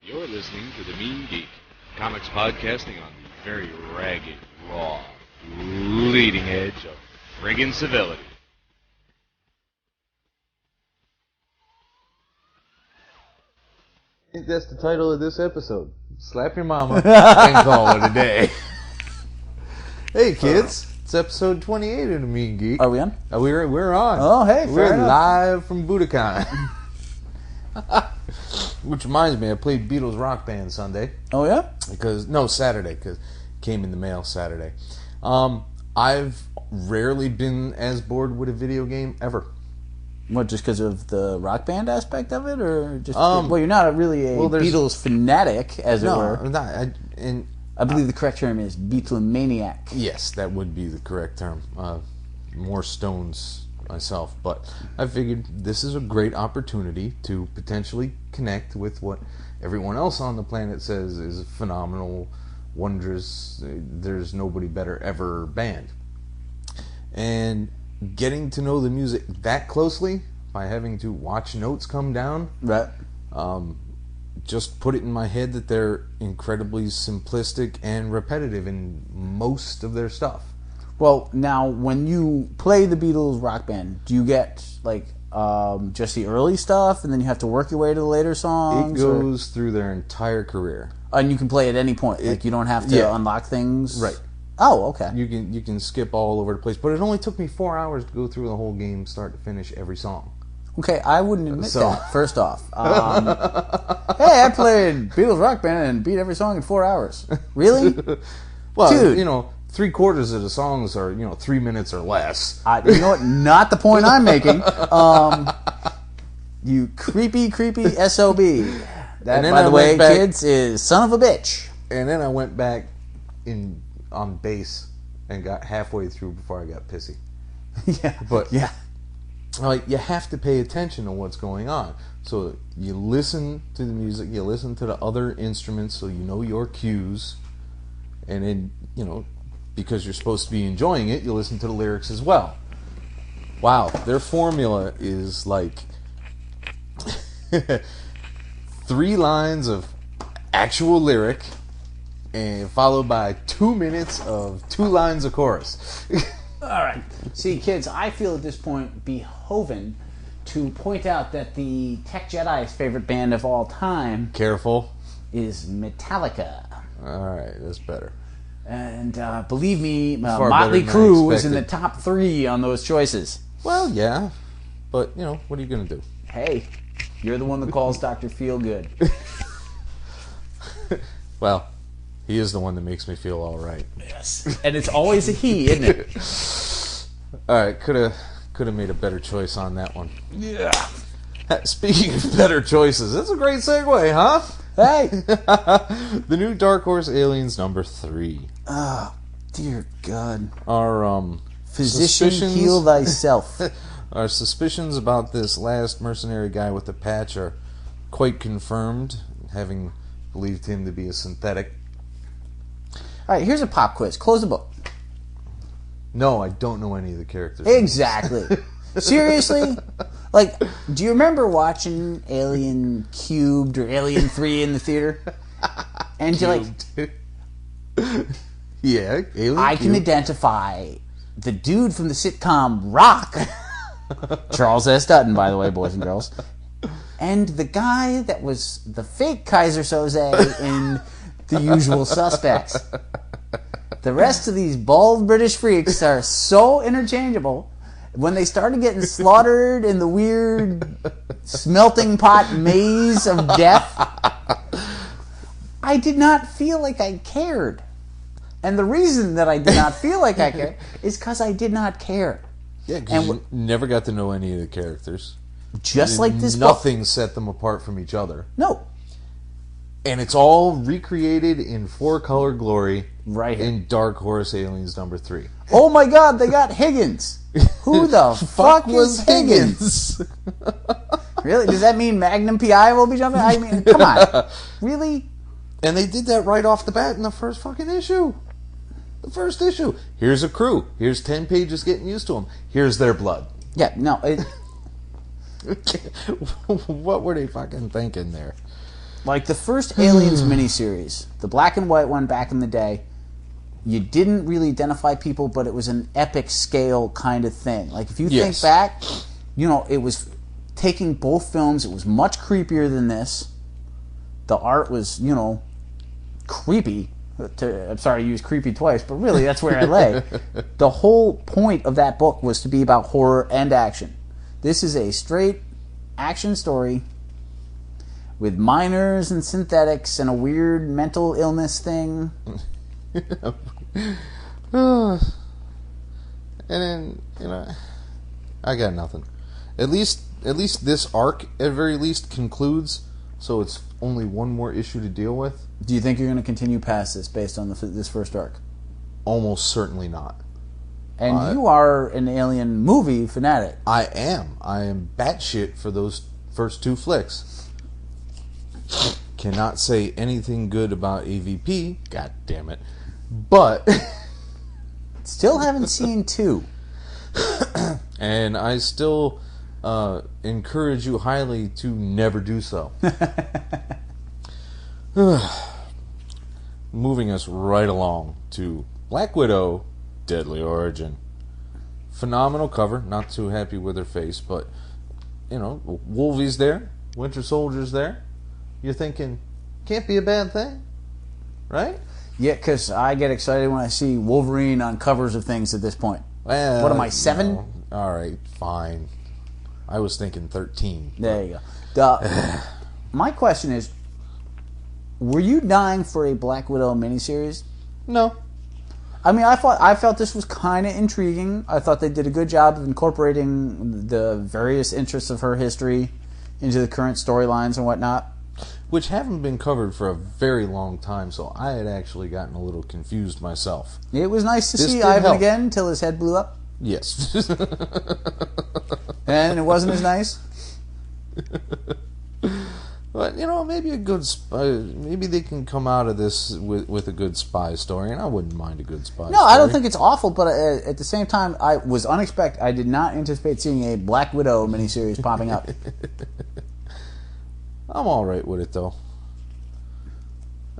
You're listening to The Mean Geek, comics podcasting on the very ragged, raw, leading edge of friggin' civility. I think that's the title of this episode. Slap your mama and call it a day. Hey kids, it's episode 28 of The Mean Geek. Are we on? We're on. Oh, hey, fair we're enough. live from Budokan. Which reminds me, I played Beatles Rock Band Sunday. Oh, yeah? Saturday, because it came in the mail Saturday. I've rarely been as bored with a video game ever. What, just because of the rock band aspect of it? Or just, well, you're not really a Beatles fanatic, as it were. No, I'm not. I believe the correct term is Beatlemaniac. Yes, that would be the correct term. More Stones myself, but I figured this is a great opportunity to potentially connect with what everyone else on the planet says is a phenomenal, wondrous, there's nobody better ever band. And getting to know the music that closely by having to watch notes come down, Right. just put it in my head that they're incredibly simplistic and repetitive in most of their stuff. Well, now, when you play the Beatles rock band, do you get, like, just the early stuff, and then you have to work your way to the later songs? It goes through their entire career. And you can play at any point? Like, you don't have to unlock things? Right. Oh, okay. You can skip all over the place, but it only took me 4 hours to go through the whole game, start to finish, every song. Okay, I wouldn't admit that, first off. Hey, I played Beatles Rock Band and beat every song in 4 hours. Really? Well, Dude. 3/4 of the songs are 3 minutes or less. You know what? Not the point I'm making. You creepy SOB. That, by the way, kids, is son of a bitch. And then I went back on bass and got halfway through before I got pissy. Yeah. But yeah. Like, you have to pay attention to what's going on. So you listen to the music, you listen to the other instruments so you know your cues. And then, because you're supposed to be enjoying it, you listen to the lyrics as well. Wow, their formula is like 3 lines of actual lyric and followed by 2 minutes of 2 lines of chorus. All right. See, kids, I feel at this point behoven to point out that the Tech Jedi's favorite band of all time Careful. is Metallica. All right, that's better. And believe me, Far Motley better than I Crue was in the expected. top 3 on those choices. Well, yeah, but what are you gonna do? Hey, you're the one that calls Dr. Feelgood. Well, he is the one that makes me feel all right. Yes. And it's always a he, isn't it? All right, could have made a better choice on that one. Yeah. Speaking of better choices, that's a great segue, huh? Hey. The new Dark Horse Aliens #3. Oh, dear God. Our Physician, suspicions- heal thyself. Our suspicions about this last mercenary guy with the patch are quite confirmed, having believed him to be a synthetic. All right, here's a pop quiz. Close the book. No, I don't know any of the characters. Exactly. Seriously? Like, do you remember watching Alien Cubed or Alien 3 in the theater? And you're like, Yeah, Alien I can Cube. identify the dude from the sitcom Rock, Charles S. Dutton, by the way, boys and girls, and the guy that was the fake Kaiser Soze in The Usual Suspects. The rest of these bald British freaks are so interchangeable. When they started getting slaughtered in the weird smelting pot maze of death, I did not feel like I cared. And the reason that I did not feel like I cared is because I did not care. Yeah, because you never got to know any of the characters. Just like this book. Nothing set them apart from each other. No. And it's all recreated in 4-color glory Right here. in Dark Horse Aliens #3. Oh my God, they got Higgins. Who the fuck was Higgins? Really? Does that mean Magnum PI will be jumping? I mean, come on. Really? And they did that right off the bat in the first fucking issue. The first issue. Here's a crew. Here's 10 pages getting used to them. Here's their blood. Yeah, no. What were they fucking thinking there? Like the first Aliens miniseries, the black and white one back in the day, you didn't really identify people, but it was an epic scale kind of thing. Like if you think back, it was taking both films. It was much creepier than this. The art was, creepy. I'm sorry to use creepy twice, but really that's where I lay. The whole point of that book was to be about horror and action. This is a straight action story with minors and synthetics and a weird mental illness thing. And then, I got nothing. At least this arc, at very least, concludes, so it's only one more issue to deal with. Do you think you're going to continue past this based on this first arc? Almost certainly not. And you are an Alien movie fanatic. I am. I am batshit for those first two flicks. Cannot say anything good about AVP. God damn it. But still haven't seen 2. And I still encourage you highly to never do so. Moving us right along to Black Widow, Deadly Origin. Phenomenal cover. Not too happy with her face, but Wolvie's there, Winter Soldier's there. You're thinking, can't be a bad thing, right? Yeah, because I get excited when I see Wolverine on covers of things at this point. Well, what am I, 7? No. All right, fine. I was thinking 13. There you go. My question is, were you dying for a Black Widow miniseries? No. I mean, I felt this was kind of intriguing. I thought they did a good job of incorporating the various interests of her history into the current storylines and whatnot. Which haven't been covered for a very long time, so I had actually gotten a little confused myself. It was nice to see Ivan again until his head blew up. Yes. And it wasn't as nice. But maybe a good maybe they can come out of this with a good spy story, and I wouldn't mind a good spy story. No, I don't think it's awful, but at the same time, I was unexpected. I did not anticipate seeing a Black Widow miniseries popping up. I'm all right with it though.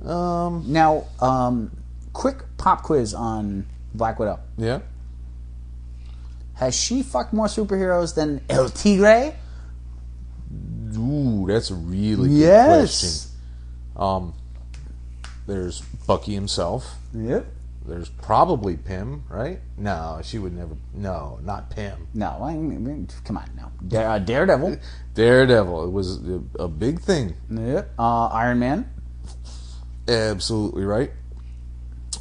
Now, quick pop quiz on Black Widow. Yeah. Has she fucked more superheroes than El Tigre? Ooh, that's a really good question. There's Bucky himself. Yep. There's probably Pym, right? No, she would never. No, not Pym. No, I mean, come on, no. Daredevil. Daredevil. It was a big thing. Yep. Iron Man. Absolutely right.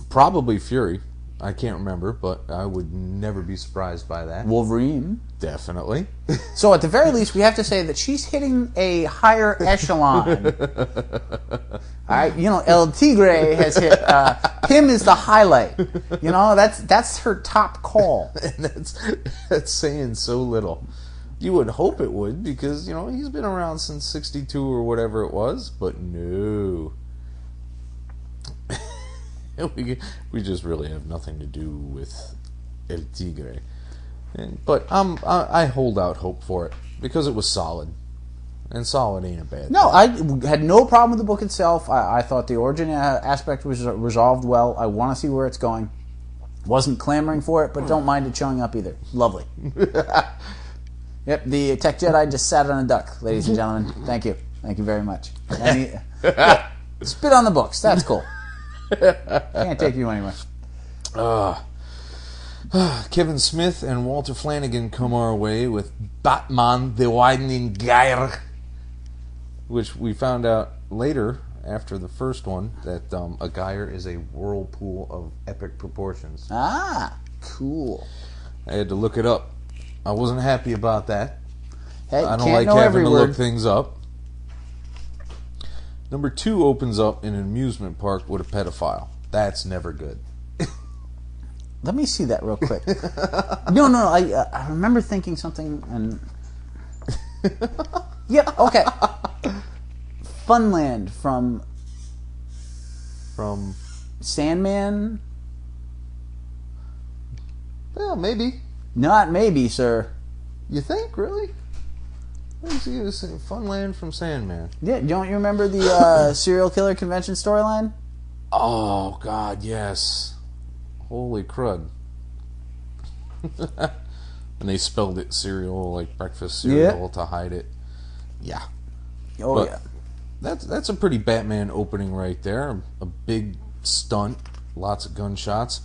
Probably Fury. I can't remember, but I would never be surprised by that. Wolverine. Definitely. So at the very least, we have to say that she's hitting a higher echelon. All right, El Tigre has hit. Pym is the highlight. That's her top call. And that's saying so little. You would hope it would, because he's been around since '62 or whatever it was, but no. We just really have nothing to do with El Tigre. But I hold out hope for it, because it was solid. And solid ain't a bad thing. No, I had no problem with the book itself. I thought the origin aspect was resolved well. I want to see where it's going. Wasn't clamoring for it, but don't mind it showing up either. Lovely. Yep, the Tech Jedi just sat on a duck, ladies and gentlemen. Thank you. Thank you very much. Spit on the books. That's cool. Can't take you anywhere. Kevin Smith and Walter Flanagan come our way with Batman the Widening Gyre, which we found out later, after the first one, that a gyre is a whirlpool of epic proportions. Ah, cool. I had to look it up. I wasn't happy about that. Hey, I don't like having to look things up. Number 2 opens up in an amusement park with a pedophile. That's never good. Let me see that real quick. No, I remember thinking something and... Yep, okay. Funland from Sandman? Well, maybe. Not maybe, sir. You think, really? Let's see this Funland from Sandman. Yeah, don't you remember the serial killer convention storyline? Oh God, yes. Holy crud. And they spelled it cereal, like breakfast cereal, to hide it. Yeah. Oh, But yeah. That's a pretty Batman opening right there. A big stunt, lots of gunshots,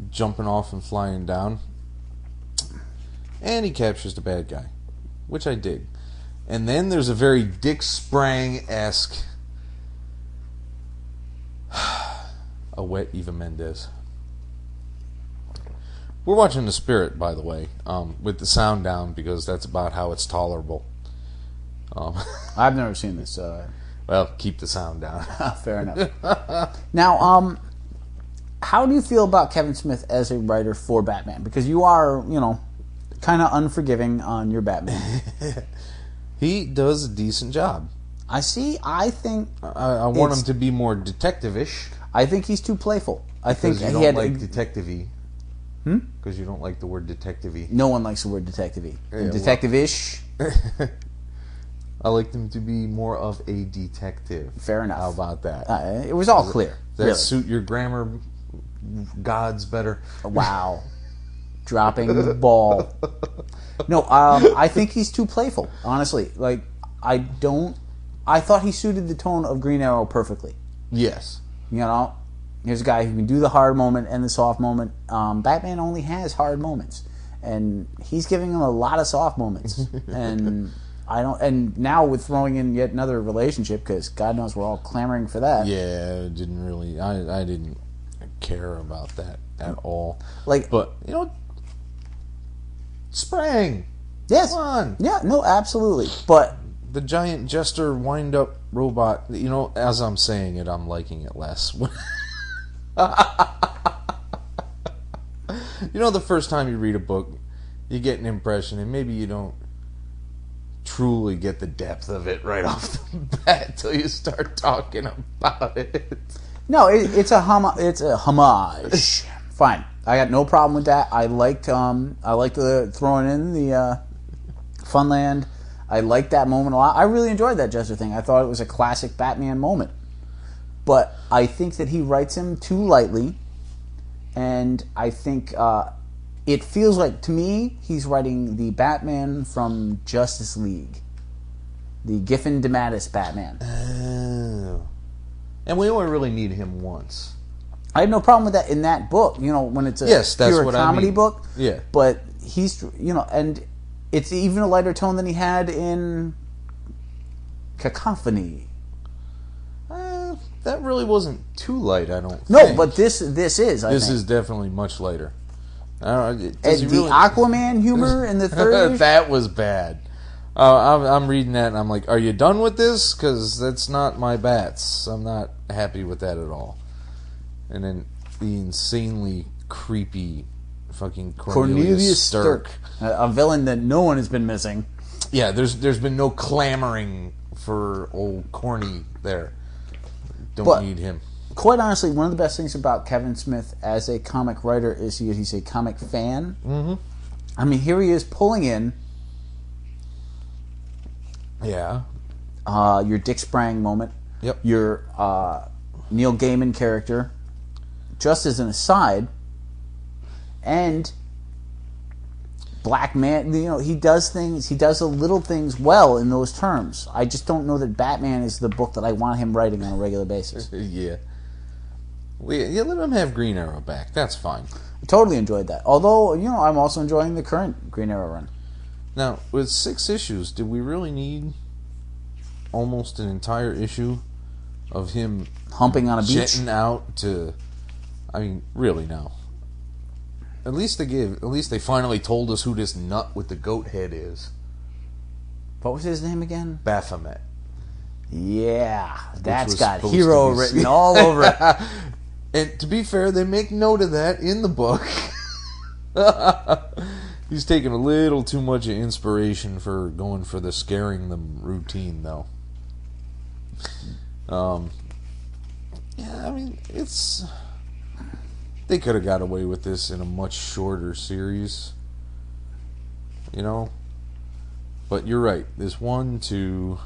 jumping off and flying down. And he captures the bad guy, which I dig. And then there's a very Dick Sprang-esque a wet Eva Mendes. We're watching The Spirit, by the way, with the sound down because that's about how it's tolerable. I've never seen this. Well, keep the sound down. Fair enough. Now, how do you feel about Kevin Smith as a writer for Batman? Because you are, kind of unforgiving on your Batman. He does a decent job. I think I want him to be more detective-ish. I think he's too playful. I think Because you don't like detective-y. Because you don't like the word detective-y. No one likes the word detective-y. Yeah, Detective-ish. I like them to be more of a detective. Fair enough. How about that? It was all clear. Does that really. suit your grammar gods better? Wow. Dropping the ball. No, I think he's too playful, honestly. Like, I thought he suited the tone of Green Arrow perfectly. Yes. Here's a guy who can do the hard moment and the soft moment. Batman only has hard moments. And he's giving him a lot of soft moments. And and now with throwing in yet another relationship, because God knows we're all clamoring for that. Yeah, I didn't care about that at all. But Sprang. Yes. Come on. Yeah, no, absolutely. But the giant jester wind-up robot, as I'm saying it, I'm liking it less. The first time you read a book, you get an impression, and maybe you don't truly get the depth of it right off the bat until you start talking about it. No, it's a homage. Fine, I got no problem with that. I liked the throwing in the Funland. I liked that moment a lot. I really enjoyed that Jester thing. I thought it was a classic Batman moment. But I think that he writes him too lightly, and I think it feels like, to me, he's writing the Batman from Justice League. The Giffen DeMatteis Batman. Oh. And we only really need him once. I have no problem with that in that book, when it's a pure comedy book. Yeah. But he's, and it's even a lighter tone than he had in Cacophony. That really wasn't too light, I don't think. No, but this is, I think. This is definitely much lighter. Aquaman humor in the third that was bad. I'm reading that and I'm like, are you done with this? Because that's not my bats. I'm not happy with that at all. And then the insanely creepy fucking Cornelius Stirk. A villain that no one has been missing. Yeah, there's been no clamoring for old Corny there. Don't need him. Quite honestly, one of the best things about Kevin Smith as a comic writer is he's a comic fan. Mm-hmm. I mean, here he is pulling in your Dick Sprang moment. Yep. Your Neil Gaiman character, just as an aside, and Black Man, he does the little things well in those terms. I just don't know that Batman is the book that I want him writing on a regular basis. Yeah. Let him have Green Arrow back. That's fine. I totally enjoyed that. Although, I'm also enjoying the current Green Arrow run. Now, with 6 issues, did we really need almost an entire issue of him humping on a beach? Jetting out to... I mean, really now. At least they finally told us who this nut with the goat head is. What was his name again? Baphomet. Yeah, that's was got supposed hero to be written all over it. And to be fair, they make note of that in the book. He's taking a little too much inspiration for going for the scaring them routine, though. Yeah, I mean, it's... They could have got away with this in a much shorter series. But you're right. There's 3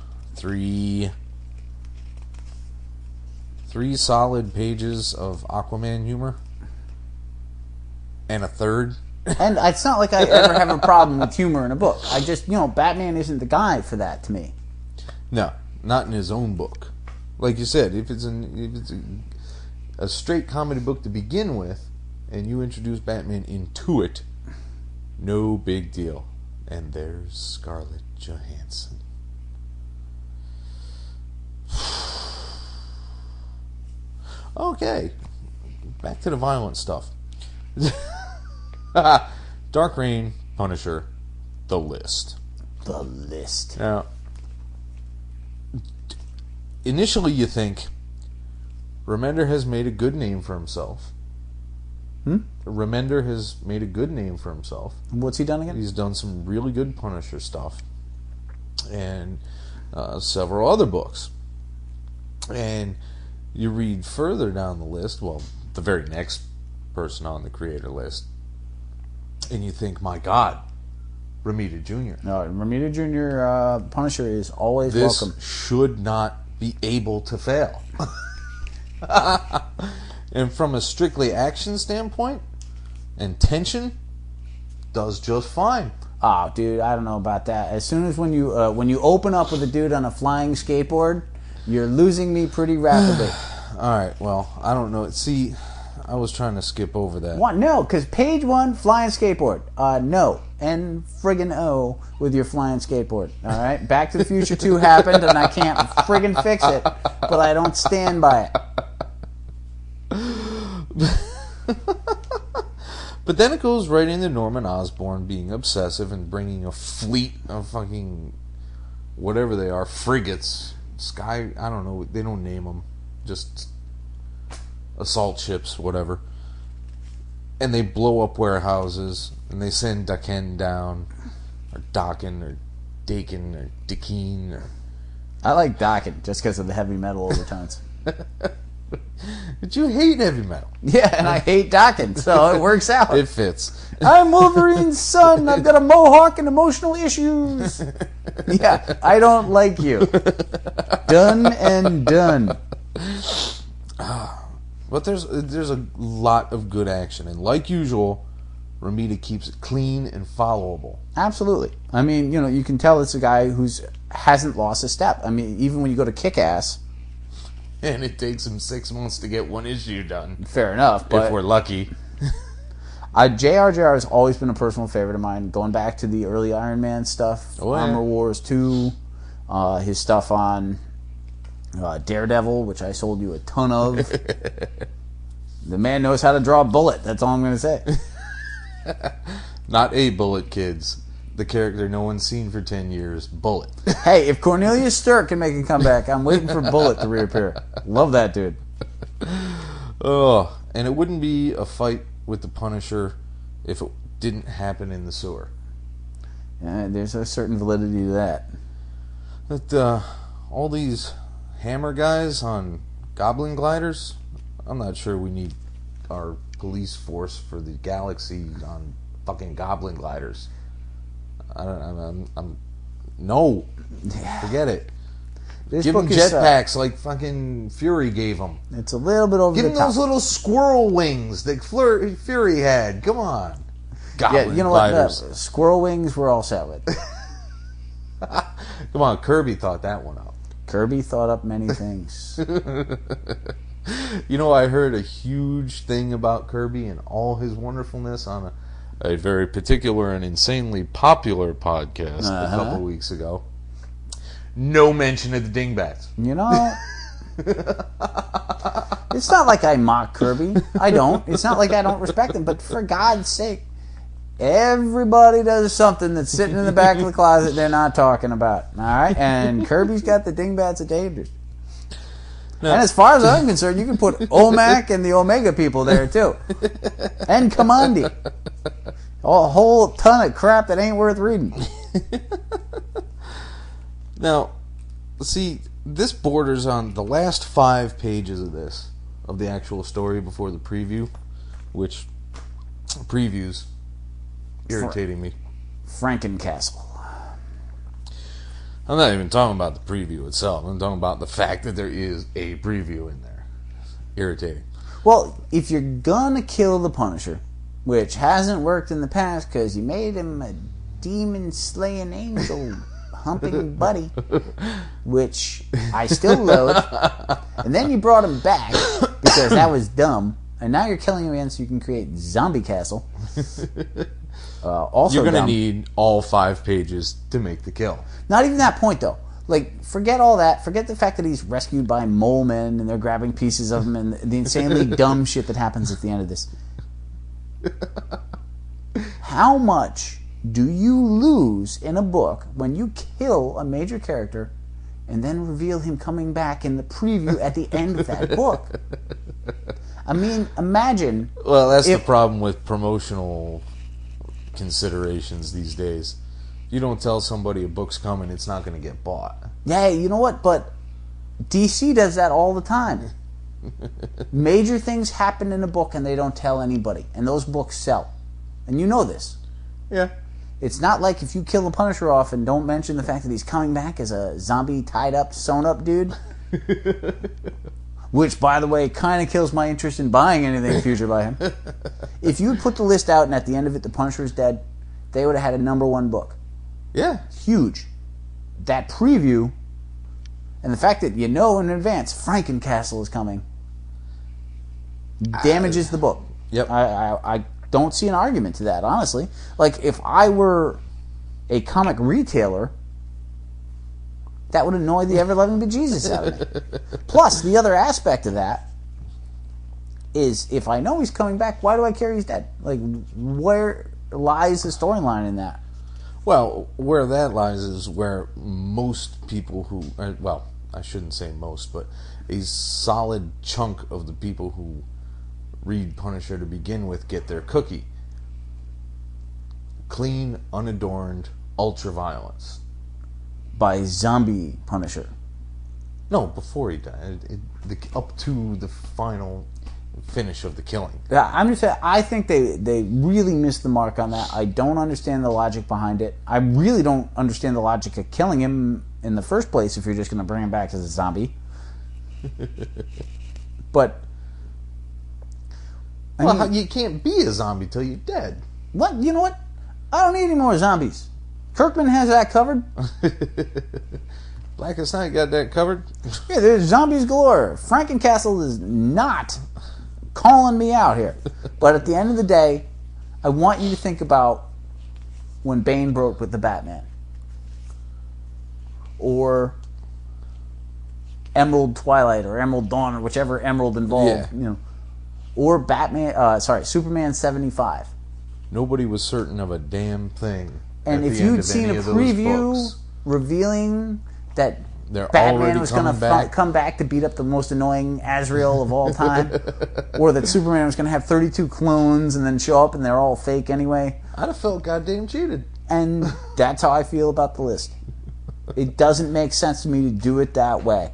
solid pages of Aquaman humor, and a third. And it's not like I ever have a problem with humor in a book. I just, Batman isn't the guy for that to me. No, not in his own book. Like you said, if it's a straight comedy book to begin with, and you introduce Batman into it, no big deal. And there's Scarlett Johansson. Okay, back to the violent stuff. Dark Reign, Punisher, The List. The List. Now, initially you think Remender has made a good name for himself. Remender has made a good name for himself. What's he done again? He's done some really good Punisher stuff. And several other books. And you read further down the list, well, the very next person on the creator list, and you think, my God, Romita Jr. No, Romita Jr. Punisher is always This welcome. should not be able to fail. And from a strictly action standpoint and tension, does just fine. Oh, dude, I don't know about that. As soon as when you open up with a dude on a flying skateboard, you're losing me pretty rapidly. All right, well, I don't know. See, I was trying to skip over that. What? No, because page 1, flying skateboard. No. And friggin' O with your flying skateboard. All right? Back to the Future 2 happened, and I can't friggin' fix it, but I don't stand by it. But then it goes right into Norman Osborn being obsessive and bringing a fleet of fucking whatever they are, frigates, I don't know, they don't name them, just assault ships, whatever. And they blow up warehouses, and they send Daken down, or Daken, or Dakin, or Dakeen, or... I like Dokken just because of the heavy metal overtones. But you hate heavy metal. Yeah, and I hate Dokken, so it works out. It fits. I'm Wolverine's son. I've got a mohawk and emotional issues. Yeah, I don't like you. Done and done. But there's a lot of good action, and like usual, Romita keeps it clean and followable. Absolutely. I mean, you can tell it's a guy who's hasn't lost a step. I mean, even when you go to Kick-Ass, And it takes him 6 months to get one issue done. fair enough. But If we're lucky. JRJR has always been a personal favorite of mine. Going back to the early Iron Man stuff, Oh, yeah. Armor Wars 2, his stuff on Daredevil, which I sold you a ton of. The man knows how to draw a bullet. That's all I'm going to say. Not a Bullet, kids. The character no one's seen for 10 years. Bullet. Hey, if Cornelius Sturck can make a comeback, I'm waiting for Bullet to reappear. Love that dude. Oh, and it wouldn't be a fight with the Punisher if it didn't happen in the sewer. There's a certain validity to that. But all these hammer guys on Goblin gliders, I'm not sure we need our police force for the galaxy on fucking Goblin gliders. No, forget it. This Give them book is, jetpacks like fucking Fury gave them. it's a little bit over Give the them top. those little squirrel wings that Fury had. Come on. Yeah, Goblin you know what? gliders. Squirrel wings we're all set with. Come on, Kirby thought that one up. Kirby thought up many things. You know, I heard a huge thing about Kirby and all his wonderfulness on a very particular and insanely popular podcast a couple of weeks ago. No mention of the dingbats. You know, it's not like I mock Kirby. I don't. It's not like I don't respect him. But for God's sake, everybody does something that's sitting in the back of the closet they're not talking about. All right? And Kirby's got the dingbats of danger. No. And as far as I'm concerned, you can put Omak and the Omega people there too. And Kamandi. A whole ton of crap that ain't worth reading. Now, see, this borders on the last 5 pages of this, of the actual story before the preview, which previews irritating me. Frankencastle. I'm not even talking about the preview itself. I'm talking about the fact that there is a preview in there. Irritating. Well, if you're gonna kill the Punisher, which hasn't worked in the past because you made him a demon-slaying angel humping buddy, which I still loathe, and then you brought him back because that was dumb, and now you're killing him again so you can create Zombie Castle. Also You're going to dumb. need all 5 pages to make the kill. Not even that point, though. Like, forget all that. Forget the fact that he's rescued by mole men and they're grabbing pieces of him and the insanely dumb shit that happens at the end of this. How much do you lose in a book when you kill a major character and then reveal him coming back in the preview at the end of that book? I mean, imagine... Well, that's the problem with promotional considerations these days. You don't tell somebody a book's coming, it's not going to get bought. Yeah, you know what? But DC does that all the time. Major things happen in a book and they don't tell anybody. And those books sell. And you know this. Yeah. It's not like if you kill the Punisher off and don't mention the fact that he's coming back as a zombie tied up, sewn up dude. Which, by the way, kind of kills my interest in buying anything future by him. If you put the list out and at the end of it the Punisher is dead, they would have had a #1 book. Yeah. Huge. That preview and the fact that you know in advance Frankencastle is coming damages the book. Yep. I don't see an argument to that, honestly. Like, if I were a comic retailer, that would annoy the ever-loving bejesus out of me. Plus, the other aspect of that is, if I know he's coming back, why do I care he's dead? Like, where lies the storyline in that? Well, where that lies is where most people who... Well, I shouldn't say most, but a solid chunk of the people who read Punisher to begin with get their cookie. Clean, unadorned, ultra-violence. By zombie Punisher. No, before he died. Up to the final finish of the killing. Yeah, I'm just saying, I think they really missed the mark on that. I don't understand the logic behind it. I really don't understand the logic of killing him in the first place if you're just going to bring him back as a zombie. But... Well, you can't be a zombie till you're dead. What? You know what? I don't need any more zombies. Kirkman has that covered. Blackest Night got that covered. Yeah, there's zombies galore. Frankencastle is not calling me out here. But at the end of the day, I want you to think about when Bane broke with the Batman. Or Emerald Twilight or Emerald Dawn or whichever Emerald involved. Yeah. You know. Or Superman 75. Nobody was certain of a damn thing. And if you'd seen a preview revealing that Batman was going to come back to beat up the most annoying Azrael of all time, or that Superman was going to have 32 clones and then show up and they're all fake anyway, I'd have felt goddamn cheated. And that's how I feel about the list. It doesn't make sense to me to do it that way.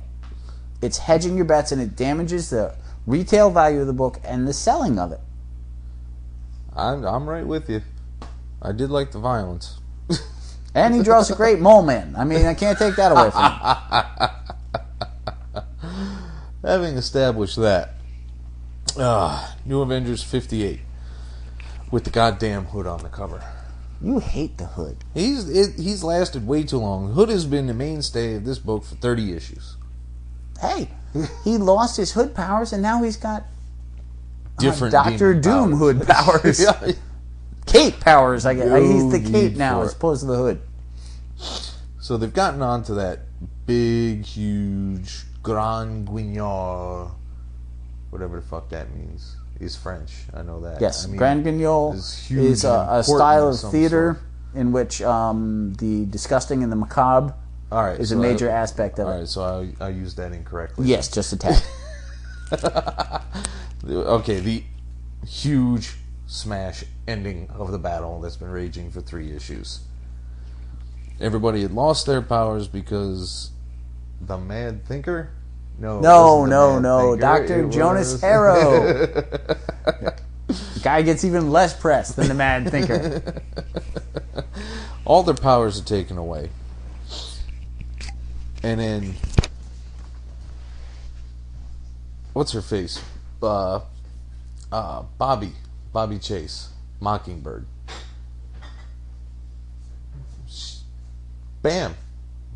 It's hedging your bets and it damages the retail value of the book and the selling of it. I'm right with you. I did like the violence. And he draws a great mole man. I mean, I can't take that away from him. Having established that, New Avengers 58 with the goddamn Hood on the cover. You hate the Hood. He's lasted way too long. Hood has been the mainstay of this book for 30 issues. Hey, he lost his Hood powers and now he's got different Doctor Doom powers. Hood powers. Yeah. Cape powers, I guess. He's the cape now as opposed to the Hood. So they've gotten onto that big, huge Grand Guignol, whatever the fuck that means. He's French. I know that. Yes, I mean, Grand Guignol is a style of theater in which the disgusting and the macabre is a major aspect of it. All right, so I used that incorrectly. Yes, just a tad. Okay, the huge smash ending of the battle that's been raging for 3 issues. Everybody had lost their powers because the Mad Thinker? No. Dr. Jonas Harrow. Guy gets even less press than the Mad Thinker. All their powers are taken away. And then, what's her face? Bobby Chase, Mockingbird. Bam,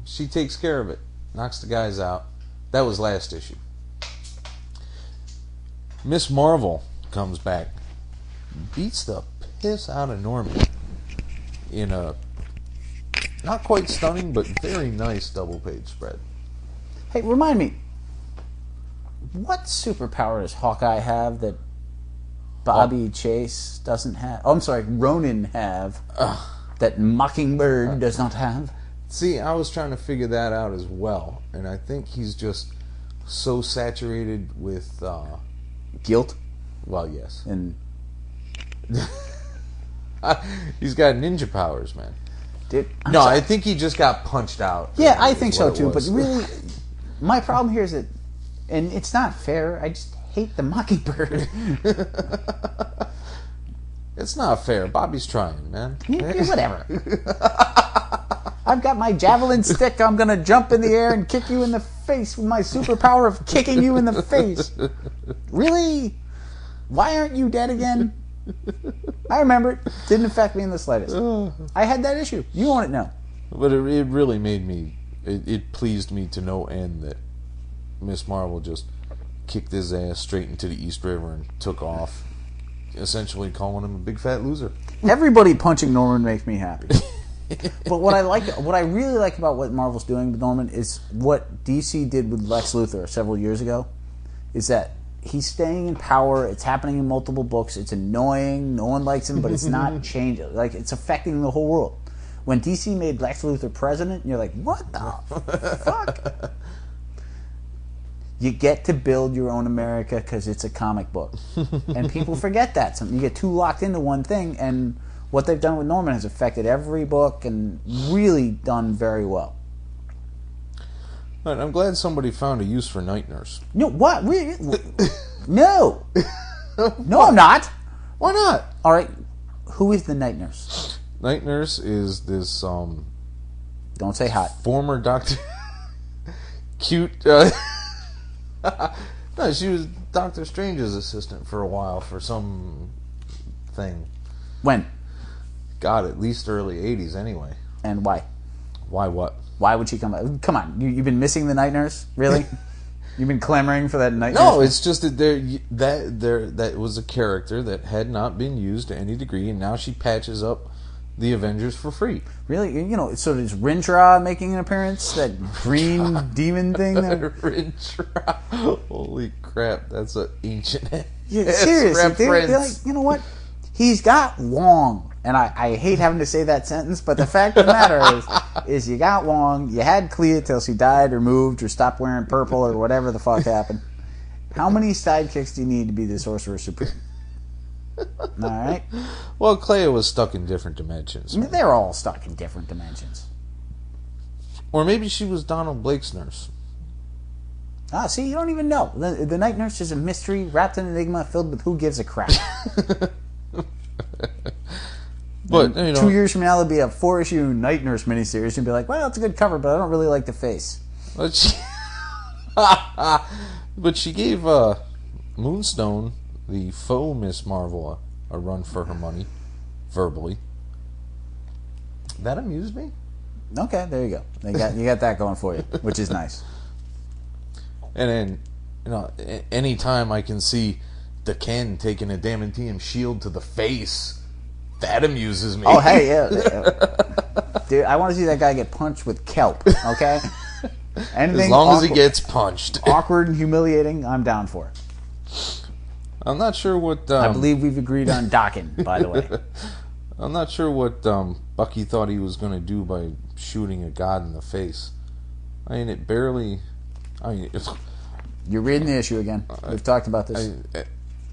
she takes care of it, knocks the guys out. That was last issue. Miss Marvel comes back, beats the piss out of Norman in a not quite stunning but very nice double-page spread. Hey, remind me, what superpower does Hawkeye have that Bobby Chase doesn't have? Oh, I'm sorry, Ronin have that Mockingbird does not have? See, I was trying to figure that out as well, and I think he's just so saturated with Guilt? well, yes. And He's got ninja powers, man. dude, I think he just got punched out. yeah, I think is so what it too. But was. really, my problem here is that, and it's not fair. I just hate the Mockingbird. It's not fair. Bobby's trying, man. Yeah, whatever. I've got my javelin stick. I'm gonna jump in the air and kick you in the face with my superpower of kicking you in the face. Really? Why aren't you dead again? I remember it. Didn't affect me in the slightest. I had that issue. You own it now. But it really made me, it pleased me to no end that Miss Marvel just kicked his ass straight into the East River and took off, essentially calling him a big fat loser. Everybody punching Norman makes me happy. But what I really like about what Marvel's doing with Norman is what DC did with Lex Luthor several years ago, is that he's staying in power. It's happening in multiple books. It's annoying. No one likes him, but it's not changing. Like, it's affecting the whole world. When DC made Lex Luthor president, you're like, what the fuck? You get to build your own America because it's a comic book. And people forget that. You get too locked into one thing, and what they've done with Norman has affected every book and really done very well. But I'm glad somebody found a use for Night Nurse. No, what? No. No, I'm not. Why not? All right. Who is the night nurse? Night Nurse is this Don't say hot. former Doctor... cute... No, she was Doctor Strange's assistant for a while for some thing. When? God, at least early 80s anyway. And why? Why what? Why would she come out? Come on. You've been missing the night nurse? Really? You've been clamoring for that night nurse? No, it's just that that was a character that had not been used to any degree, and now she patches up the Avengers for free. Really? You know, so is Rintrah making an appearance? That green demon thing? Rintrah. Holy crap, that's an ancient Yeah, seriously, reference. they're like, you know what? He's got Wong. And I hate having to say that sentence, but the fact of the matter is you got Wong, you had Clea till she died or moved or stopped wearing purple or whatever the fuck happened. How many sidekicks do you need to be the Sorcerer Supreme? Alright? Well, Clea was stuck in different dimensions. They're all stuck in different dimensions. Or maybe she was Donald Blake's nurse. Ah, see, you don't even know. The night nurse is a mystery wrapped in enigma filled with who gives a crap. But, you know, 2 years from now, there'll be a 4-issue Night Nurse miniseries, and be like, well, it's a good cover, but I don't really like the face. but she gave Moonstone, the faux Miss Marvel, a run for her money, verbally. That amused me. Okay, there you go. You got that going for you, which is nice. And then, you know, anytime I can see the Ken taking a Adamantium shield to the face, that amuses me. Oh, hey, yeah. Dude, I want to see that guy get punched with kelp, okay? Anything as long as he gets punched. awkward and humiliating, I'm down for it. I'm not sure what... I believe we've agreed on docking, by the way. I'm not sure what Bucky thought he was going to do by shooting a god in the face. I mean, it barely... I mean, You're reading the issue again. We've talked about this.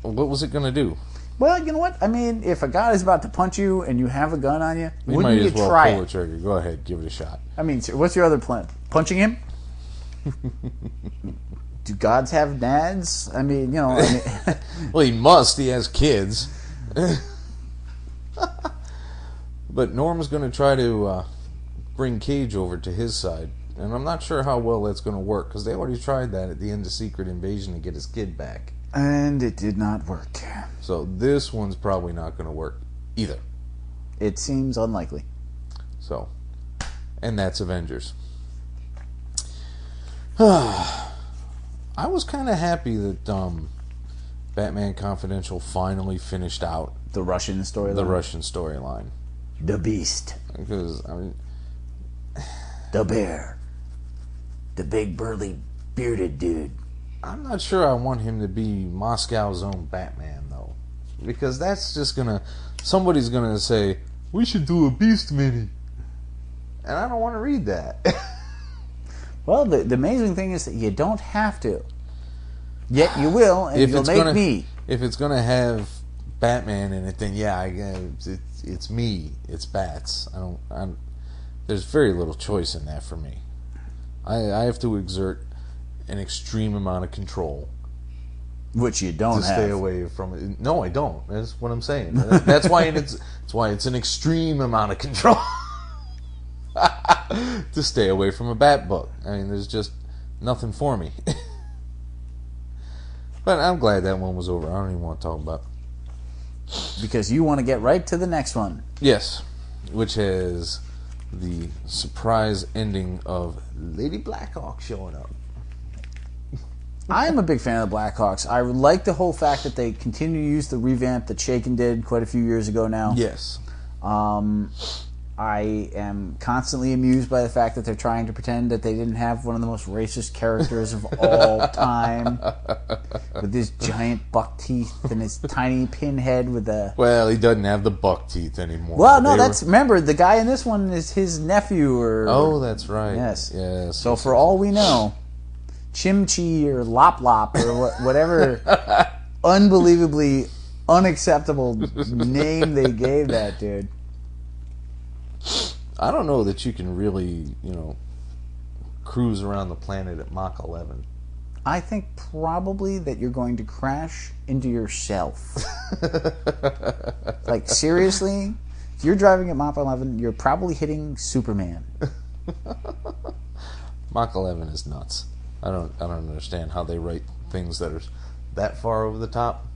what was it going to do? Well, you know what? I mean, if a god is about to punch you and you have a gun on you, We wouldn't might you as well try pull the it? trigger. Go ahead, give it a shot. I mean, what's your other plan? Punching him? Do gods have nads? I mean, you know... Well, he must. He has kids. But Norm's going to try to bring Cage over to his side And I'm not sure how well that's going to work, because they already tried that at the end of Secret Invasion to get his kid back. And it did not work. So this one's probably not going to work either. It seems unlikely. So, and that's Avengers. I was kind of happy that Batman Confidential finally finished out The Russian storyline. the Russian storyline. The Beast. Because, I mean, The Bear. The big burly bearded dude. I'm not sure I want him to be Moscow's own Batman, though. Because that's just gonna... Somebody's gonna say, we should do a Beast mini. And I don't want to read that. Well, the amazing thing is that you don't have to. Yet you will, and you'll make me. If it's gonna have Batman in it, then yeah, it's me. It's Bats. There's very little choice in that for me. I have to exert an extreme amount of control Which you don't to have. stay away from it. No, I don't. That's what I'm saying. That's why it's an extreme amount of control to stay away from a Bat book. I mean, there's just nothing for me. But I'm glad that one was over. I don't even want to talk about it. Because you want to get right to the next one. Yes, which has the surprise ending of Lady Blackhawk showing up. I'm a big fan of the Blackhawks. I like the whole fact that they continue to use the revamp that Shaken did quite a few years ago now. Yes. I am constantly amused by the fact that they're trying to pretend that they didn't have one of the most racist characters of all time. With his giant buck teeth and his tiny pinhead with the... Well, he doesn't have the buck teeth anymore. Well, no, remember, the guy in this one is his nephew or... Oh, that's right. Yes. Yes. So for all we know, Chimchi or Lop Lop or whatever unbelievably unacceptable name they gave that dude. I don't know that you can really, cruise around the planet at Mach 11. I think probably that you're going to crash into yourself. Like, seriously? If you're driving at Mach 11, you're probably hitting Superman. Mach 11 is nuts. I don't understand how they write things that are that far over the top.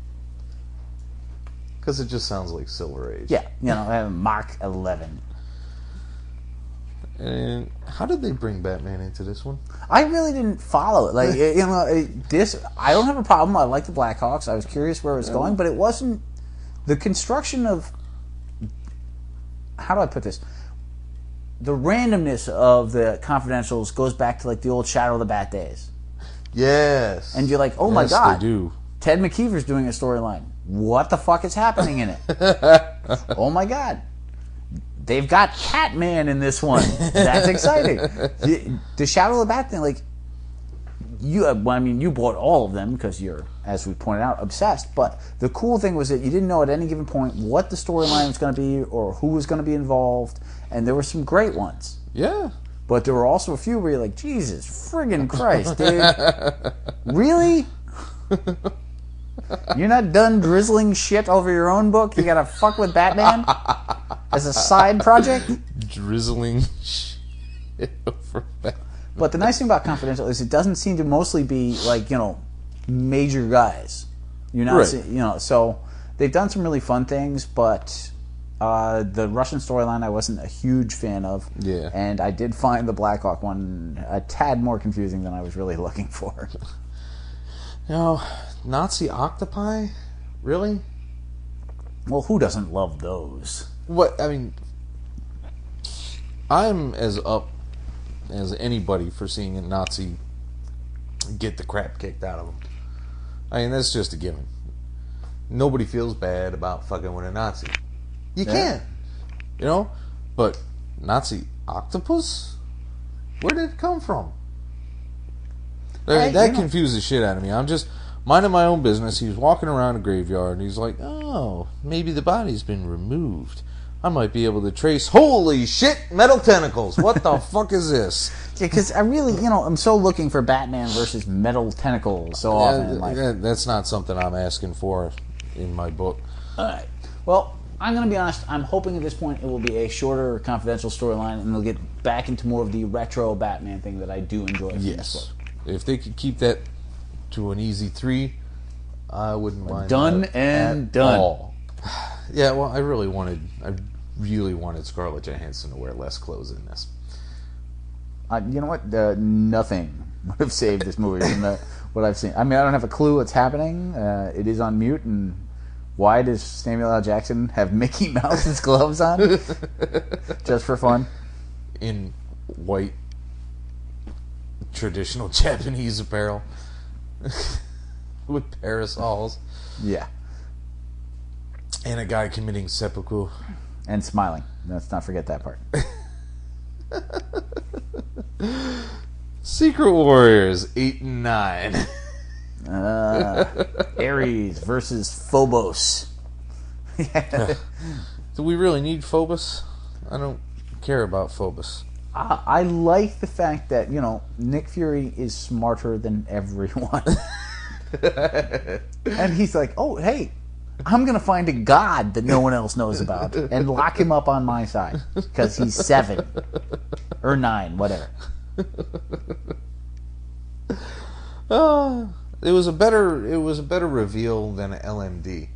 Because it just sounds like Silver Age. Yeah, Mach 11. And how did they bring Batman into this one? I really didn't follow it. Like, this, I don't have a problem. I like the Blackhawks. I was curious where it was going, but it wasn't the construction of, how do I put this? The randomness of the Confidentials goes back to like the old Shadow of the Bat days. Yes. And you're like, oh my God. They do. Ted McKeever's doing a storyline. What the fuck is happening in it? Oh my God. They've got Catman in this one. That's exciting. The Shadow of the Bat thing, like, you bought all of them because you're, as we pointed out, obsessed. But the cool thing was that you didn't know at any given point what the storyline was going to be or who was going to be involved. And there were some great ones. Yeah. But there were also a few where you're like, Jesus friggin' Christ, dude. Really? You're not done drizzling shit over your own book? You gotta fuck with Batman? As a side project? Drizzling shit over Batman. But the nice thing about Confidential is it doesn't seem to mostly be like, major guys. You're not Right. so they've done some really fun things, but the Russian storyline I wasn't a huge fan of. Yeah. And I did find the Blackhawk one a tad more confusing than I was really looking for. Nazi octopi? Really? Well, who doesn't love those? What, I mean, I'm as up as anybody for seeing a Nazi get the crap kicked out of them. I mean, that's just a given. Nobody feels bad about fucking with a Nazi. You can't. But Nazi octopus? Where did it come from? That confused the shit out of me. I'm just minding my own business. He was walking around a graveyard, and he's like, oh, maybe the body's been removed. I might be able to trace... Holy shit, metal tentacles! What the fuck is this? Yeah, because I really, I'm so looking for Batman versus metal tentacles so often. That's not something I'm asking for in my book. All right. Well, I'm going to be honest, I'm hoping at this point it will be a shorter confidential storyline and they'll get back into more of the retro Batman thing that I do enjoy from this book. If they could keep that to an easy 3, I wouldn't mind. Done that and at done. all. Yeah, well, I really wanted Scarlett Johansson to wear less clothes in this. You know what? Nothing would have saved this movie from what I've seen. I mean, I don't have a clue what's happening. It is on mute, and why does Samuel L. Jackson have Mickey Mouse's gloves on? Just for fun? In white, traditional Japanese apparel. With parasols. Yeah. And a guy committing seppuku. And smiling. Let's not forget that part. Secret Warriors 8 and 9. Ares versus Phobos. Do we really need Phobos? I don't care about Phobos. I like the fact that, Nick Fury is smarter than everyone. And he's like, oh, hey, I'm going to find a god that no one else knows about and lock him up on my side because he's 7 or 9, whatever. It was a better reveal than LMD,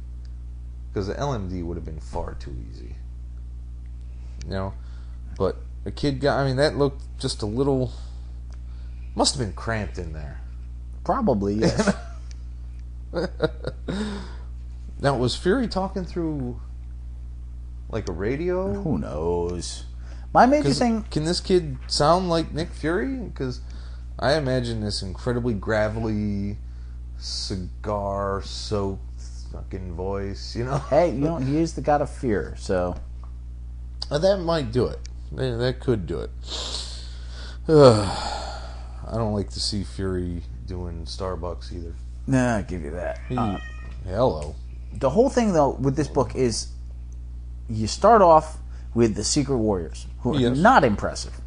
because the LMD would have been far too easy. But a kid guy. I mean, that looked just a little. Must have been cramped in there. Probably, yes. Now, was Fury talking through like a radio? Who knows? My major thing... Can this kid sound like Nick Fury? Because I imagine this incredibly gravelly, cigar-soaked fucking voice, Hey, he is the god of fear, so... That might do it. That could do it. I don't like to see Fury doing Starbucks either. Nah, I'll give you that. Hello. The whole thing, though, with this book is you start off with the Secret Warriors, who are not impressive.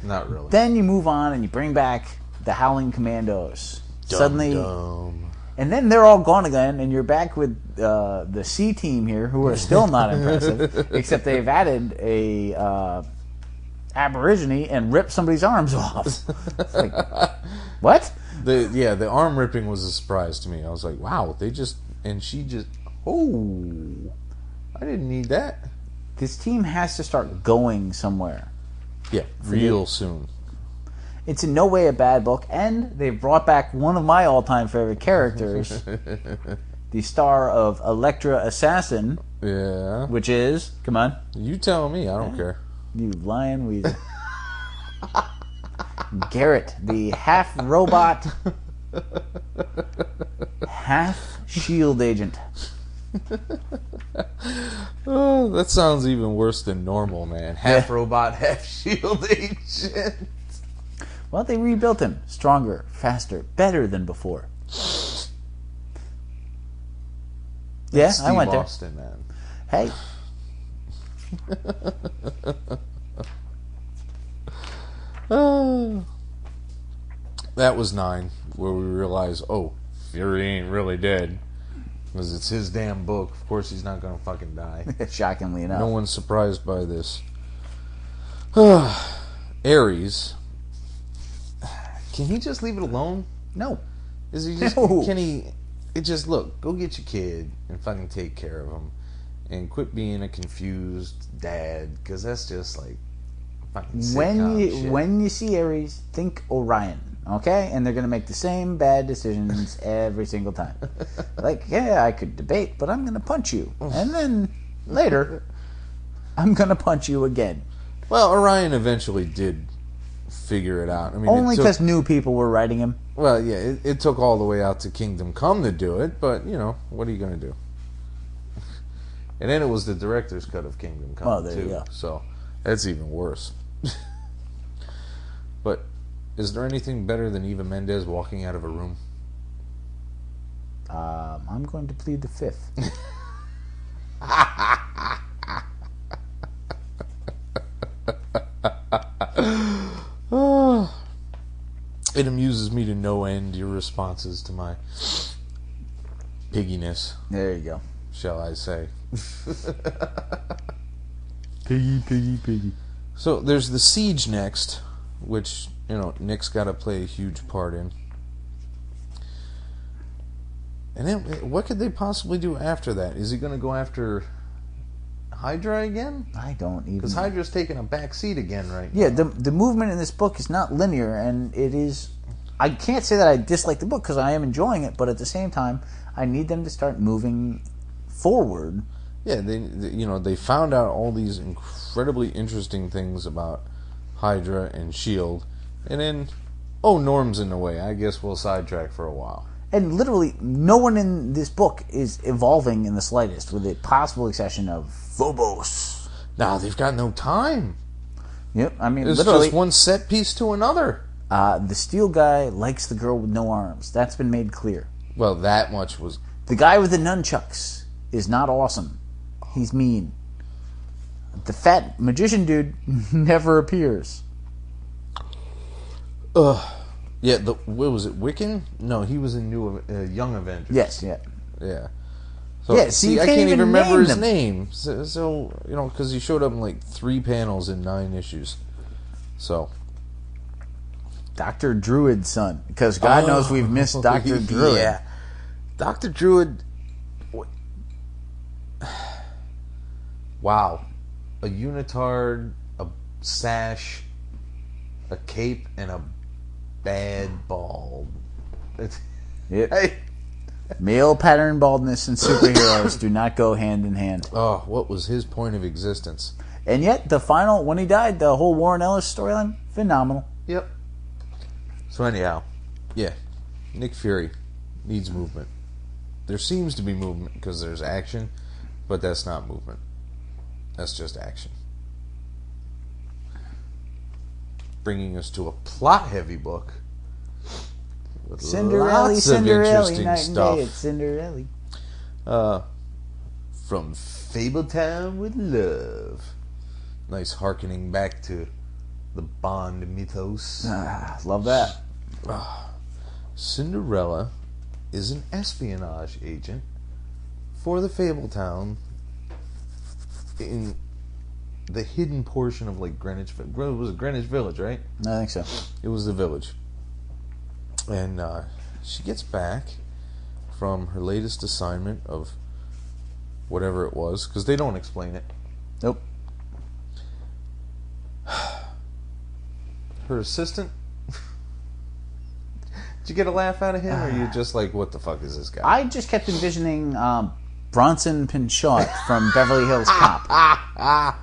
Not really. Then you move on and you bring back the Howling Commandos. Suddenly, and then they're all gone again, and you're back with the C Team here, who are still not impressive, except they've added a Aborigine and ripped somebody's arms off. It's like, what? The arm ripping was a surprise to me. I was like, wow, I didn't need that. This team has to start going somewhere. Yeah, real soon. It's in no way a bad book, and they've brought back one of my all-time favorite characters, the star of Elektra Assassin. Yeah. Which is, come on. You tell me, I don't care. You lying weasel. Garrett, the half-robot, half-shield agent. Oh, that sounds even worse than normal, man. Half robot, half shield agent. Well, they rebuilt him. Stronger, faster, better than before. Yeah, Steve I went there. Austin, man. Hey. That was 9, where we realized, Fury ain't really dead. Because it's his damn book. Of course he's not going to fucking die. Shockingly enough. No one's surprised by this. Ares. Can he just leave it alone? No. Is he just... No. Can he... look, go get your kid and fucking take care of him. And quit being a confused dad. Because that's just like... fucking sitcom shit. When you see Ares, think Orion. Okay? And they're going to make the same bad decisions every single time. Like, yeah, I could debate, but I'm going to punch you. And then later, I'm going to punch you again. Well, Orion eventually did figure it out. I mean, only because new people were writing him. Well, yeah, it took all the way out to Kingdom Come to do it, but, what are you going to do? And then it was the director's cut of Kingdom Come, there too. You go. So, that's even worse. But... is there anything better than Eva Mendes walking out of a room? I'm going to plead the 5th. It amuses me to no end, your responses to my pigginess. There you go. shall I say. Piggy. So there's the siege next, which, Nick's got to play a huge part in. And then, what could they possibly do after that? Is he going to go after Hydra again? I don't even... Because Hydra's taking a back seat again right Yeah, now. the movement in this book is not linear, and it is... I can't say that I dislike the book, because I am enjoying it, but at the same time, I need them to start moving forward. Yeah, they found out all these incredibly interesting things about Hydra and S.H.I.E.L.D., and then, Norm's in the way. I guess we'll sidetrack for a while. And literally, no one in this book is evolving in the slightest, with the possible exception of Phobos. Now, they've got no time. Yep, I mean, It's literally... just one set piece to another. The steel guy likes the girl with no arms. That's been made clear. Well, that much was... The guy with the nunchucks is not awesome. He's mean. The fat magician dude never appears. Yeah, what was it, Wiccan? No, he was in Young Avengers. Yes, yeah. Yeah. So, Yeah, see, you I can't can't even even remember name his them. name. So because he showed up in like 3 panels in 9 issues. So... Dr. Druid's son. Because God knows we've missed Dr. Druid. Yeah. Dr. Druid... Wow. A unitard, a sash, a cape, and a bad bald. Yep. Hey. Male pattern baldness and superheroes do not go hand in hand. Oh, what was his point of existence? And yet, the final, when he died, the whole Warren Ellis storyline, phenomenal. Yep. So anyhow, yeah, Nick Fury needs movement. There seems to be movement because there's action, but that's not movement. That's just action. Bringing us to a plot-heavy book with Cinderella, lots of Cinderella, interesting night and stuff. day, it's Cinderella. From Fabletown with Love. Nice hearkening back to the Bond mythos. Love that. Cinderella is an espionage agent for the Fabletown in the hidden portion of like Greenwich. Was it Greenwich Village, right? I think so. It was the village. And she gets back from her latest assignment of whatever it was, because they don't explain it. Nope. Her assistant. Did you get a laugh out of him, or are you just like, what the fuck is this guy? I just kept envisioning Bronson Pinchot from Beverly Hills Cop.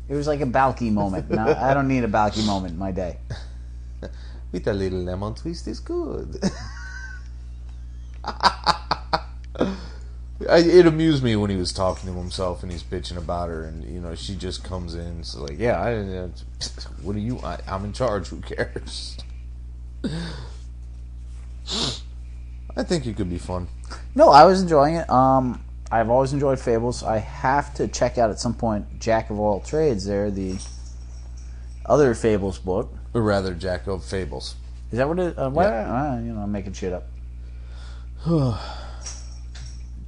It was like a Balky moment. Now, I don't need a Balky moment in my day. With a little lemon twist is good. It amused me when he was talking to himself and he's bitching about her, and she just comes in. So like, yeah, what are you? I'm in charge. Who cares? I think it could be fun. No, I was enjoying it. I've always enjoyed Fables. I have to check out at some point Jack of All Trades there, the other Fables book. Or rather, Jack of Fables. Is that what it is? I'm making shit up.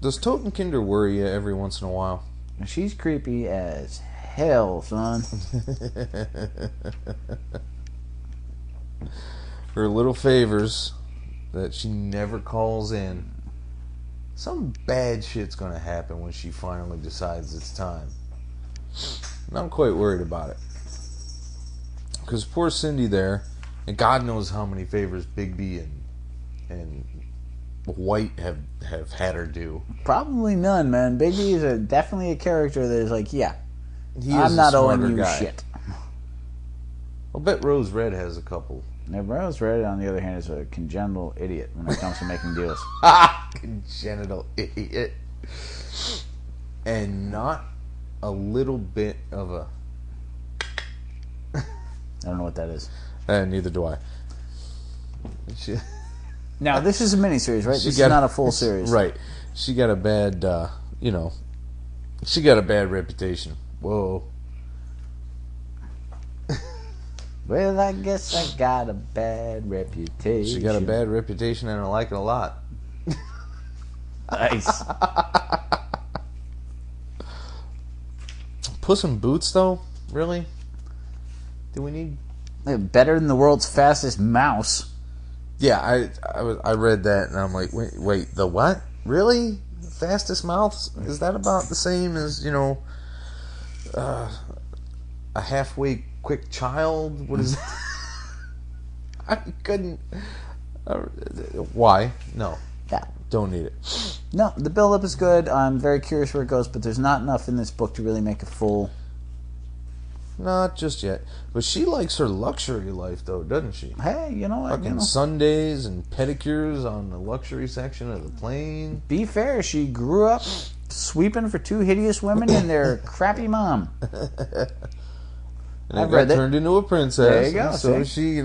Does Totenkinder worry you every once in a while? She's creepy as hell, son. Her little favors that she never calls in. Some bad shit's gonna happen when she finally decides it's time. And I'm quite worried about it. Because poor Cindy there, and God knows how many favors Bigby and White have had her do. Probably none, man. Biggie is definitely a character that is like, yeah, He I'm is not a owing smarter you guy. shit. I'll bet Rose Red has a couple. Now, Rose Red, on the other hand, is a congenital idiot when it comes to making deals. Congenital idiot. And not a little bit of a... I don't know what that is. Neither do I. Now, this is a miniseries, right? This is got- not a full series. Right. She got a bad, she got a bad reputation. Whoa. Well, I guess I got a bad reputation. She got a bad reputation and I like it a lot. Nice. Puss in Boots, though? Really? Do we need... Better than the world's fastest mouse. Yeah, I read that, and I'm like, wait, the what? Really? Fastest mouse? Is that about the same as, a halfway quick child? What is that? I couldn't... why? No. Yeah. Don't need it. No, the build-up is good. I'm very curious where it goes, but there's not enough in this book to really make a full... Not just yet. But she likes her luxury life, though, doesn't she? Hey, you know what? Fucking Sundays and pedicures on the luxury section of the plane. Be fair, she grew up sweeping for two hideous women and their crappy mom. And got turned into a princess. There you go. So she,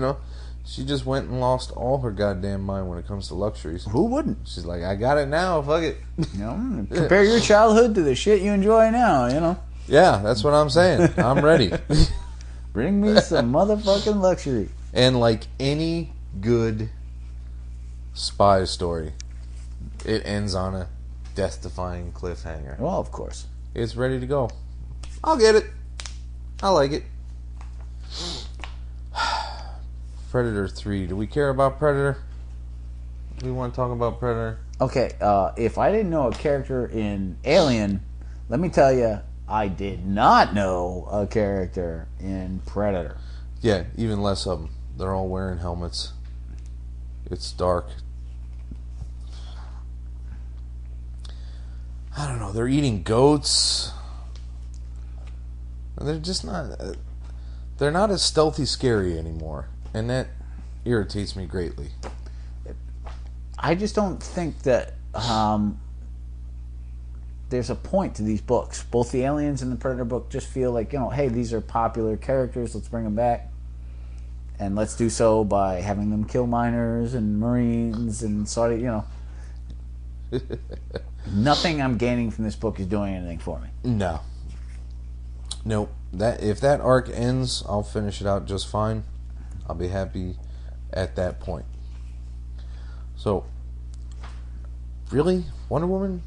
she just went and lost all her goddamn mind when it comes to luxuries. Who wouldn't? She's like, I got it now, fuck it. Compare your childhood to the shit you enjoy now, Yeah, that's what I'm saying. I'm ready. Bring me some motherfucking luxury. And like any good spy story, it ends on a death-defying cliffhanger. Well, of course. It's ready to go. I'll get it. I like it. Predator 3. Do we care about Predator? Do we want to talk about Predator? Okay, if I didn't know a character in Alien, let me tell you, I did not know a character in Predator. Yeah, even less of them. They're all wearing helmets. It's dark. I don't know. They're eating goats. They're just not... they're not as stealthy scary anymore. And that irritates me greatly. I just don't think that there's a point to these books. Both the Aliens and the Predator book just feel like, hey, these are popular characters, let's bring them back. And let's do so by having them kill miners and Marines and Saudi, Nothing I'm gaining from this book is doing anything for me. No. Nope. If that arc ends, I'll finish it out just fine. I'll be happy at that point. So, really? Wonder Woman?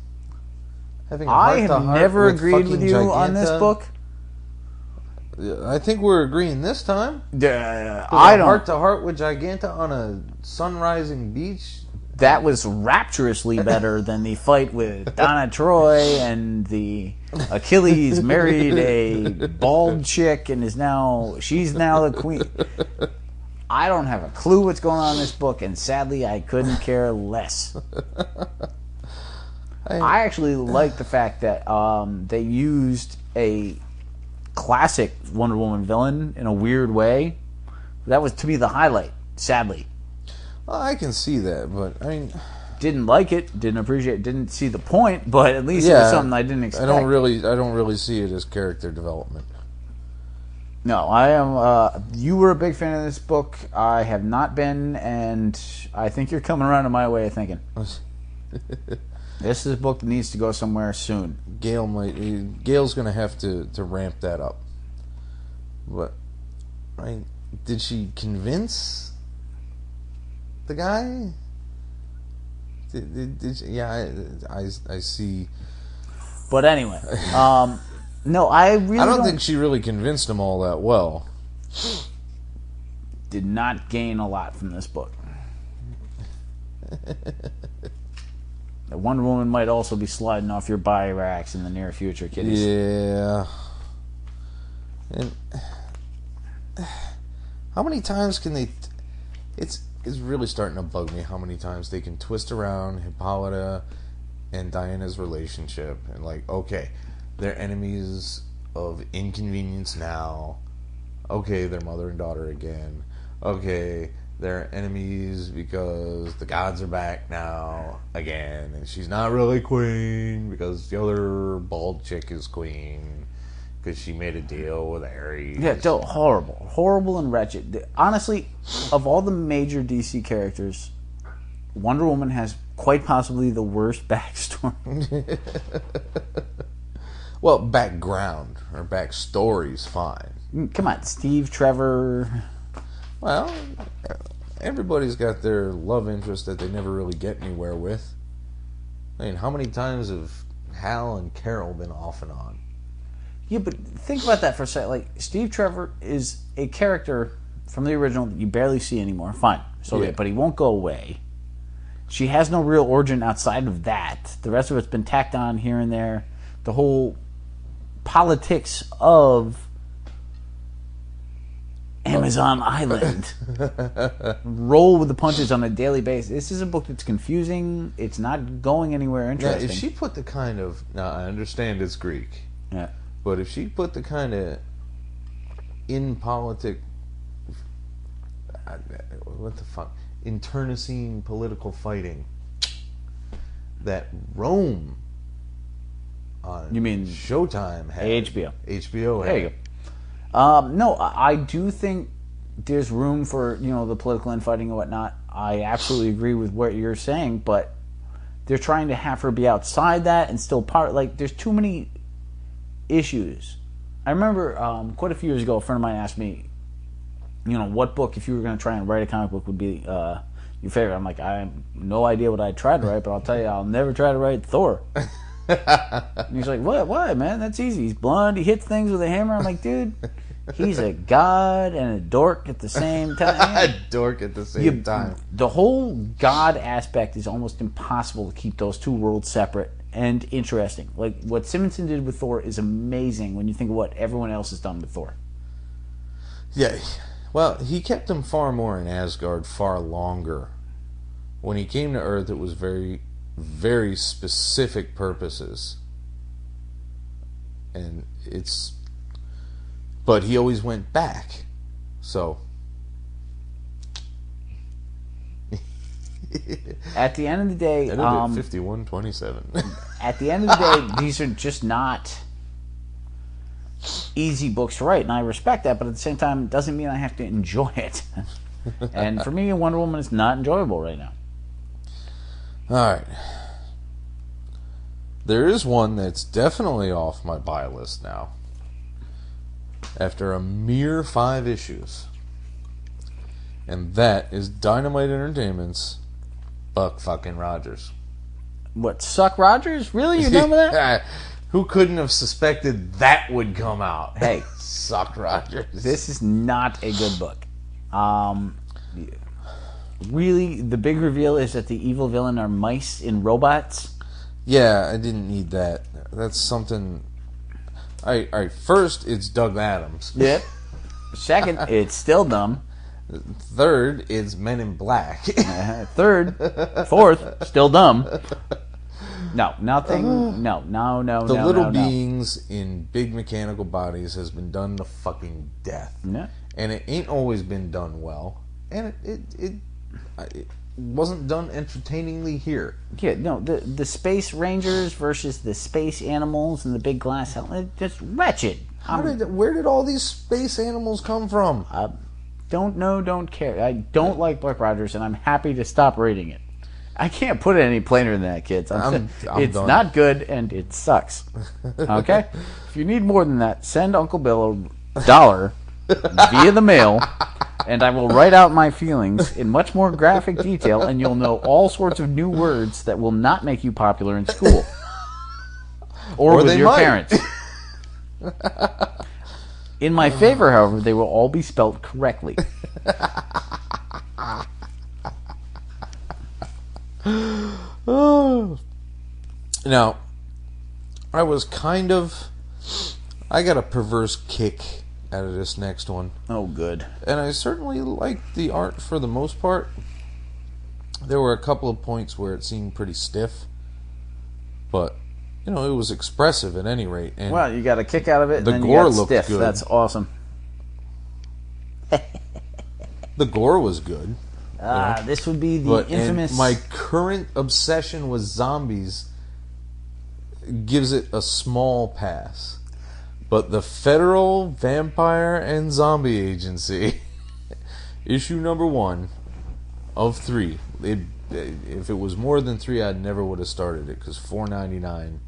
Having a I have heart-to-heart never with agreed with fucking you on this Giganta? book. I think we're agreeing this time. I don't. Heart-to-heart with Giganta on a sun-rising beach? That was rapturously better than the fight with Donna Troy and the Achilles married a bald chick and she's now the queen. I don't have a clue what's going on in this book, and sadly I couldn't care less. I actually like the fact that they used a classic Wonder Woman villain in a weird way. That was, to me, the highlight, sadly. Well, I can see that, but I mean... Didn't like it, didn't appreciate it, didn't see the point, but at least it was something I didn't expect. I don't really see it as character development. No, I am. You were a big fan of this book. I have not been, and I think you're coming around to my way of thinking. This is a book that needs to go somewhere soon. Gail's going to have to ramp that up. But, did she convince the guy? Did she, yeah, I see. But anyway, no, I don't think she really convinced him all that well. Did not gain a lot from this book. The Wonder Woman might also be sliding off your buy racks in the near future, kiddies. Yeah. And how many times can they... It's really starting to bug me how many times they can twist around Hippolyta and Diana's relationship. And okay, they're enemies of inconvenience now. Okay, they're mother and daughter again. Okay, they're enemies because the gods are back now again, and she's not really queen because the other bald chick is queen because she made a deal with Ares. Yeah, horrible and wretched. Honestly, of all the major DC characters, Wonder Woman has quite possibly the worst backstory. Well, background or backstory's fine. Come on, Steve, Trevor. Well, everybody's got their love interest that they never really get anywhere with. How many times have Hal and Carol been off and on? Yeah, but think about that for a second. Like, Steve Trevor is a character from the original that you barely see anymore. Fine. So, Yeah. but he won't go away. She has no real origin outside of that. The rest of it's been tacked on here and there. The whole politics of Amazon Island. Roll with the punches on a daily basis. This is a book that's confusing. It's not going anywhere Now, interesting. if she put the kind of... Now, I understand it's Greek. Yeah. But if she put the kind of what the fuck, internecine political fighting that Rome on You mean Showtime had. HBO. HBO had. There you go. No, I do think there's room for, the political infighting and whatnot. I absolutely agree with what you're saying, but they're trying to have her be outside that and still part. Like, there's too many issues. I remember quite a few years ago, a friend of mine asked me, what book, if you were going to try and write a comic book, would be your favorite. I'm like, I have no idea what I'd try to write, but I'll tell you, I'll never try to write Thor. And he's like, what? Why, man? That's easy. He's blonde. He hits things with a hammer. I'm like, dude, he's a god and a dork at the same time. A dork at the same time. The whole god aspect is almost impossible to keep those two worlds separate and interesting. Like, what Simonson did with Thor is amazing when you think of what everyone else has done with Thor. Yeah. Well, he kept him far more in Asgard far longer. When he came to Earth, it was very, very specific purposes. And it's... But he always went back. So... At the end of the day... Ended at 51-27. At the end of the day, these are just not easy books to write, and I respect that, but at the same time, it doesn't mean I have to enjoy it. And for me, Wonder Woman is not enjoyable right now. Alright. There is one that's definitely off my buy list now. After a mere 5 issues. And that is Dynamite Entertainment's Buck fucking Rogers. What, Suck Rogers? Really? You're done with that? Who couldn't have suspected that would come out? Hey. Suck Rogers. This is not a good book. Really, the big reveal is that the evil villain are mice in robots. Yeah, I didn't need that. That's something... Alright, first, it's Doug Adams. Yep. Second, it's still dumb. Third, it's Men in Black. Third, fourth, still dumb. No, nothing. No. The little beings in big mechanical bodies has been done to fucking death. Yeah. And it ain't always been done well. And it wasn't done entertainingly here. Yeah, no, the Space Rangers versus the Space Animals and the big glass helmet, just wretched. Where did all these space animals come from? Don't know, don't care. I don't like Buck Rogers, and I'm happy to stop reading it. I can't put it any plainer than that, kids. It's done. not good, and it sucks. Okay? If you need more than that, send Uncle Bill $1 via the mail, and I will write out my feelings in much more graphic detail, and you'll know all sorts of new words that will not make you popular in school. Or with they your might. parents. In my favor, however, they will all be spelt correctly. Now, I got a perverse kick out of this next one. Oh, good. And I certainly liked the art for the most part. There were a couple of points where it seemed pretty stiff. But, it was expressive at any rate. And Well, you got a kick out of it, and The then gore you got looked stiff. good. That's awesome. the gore was good. This would be the But infamous... and my current obsession with zombies gives it a small pass. But the Federal Vampire and Zombie Agency, issue number 1 of 3. If it was more than 3, I never would have started it, because $4.99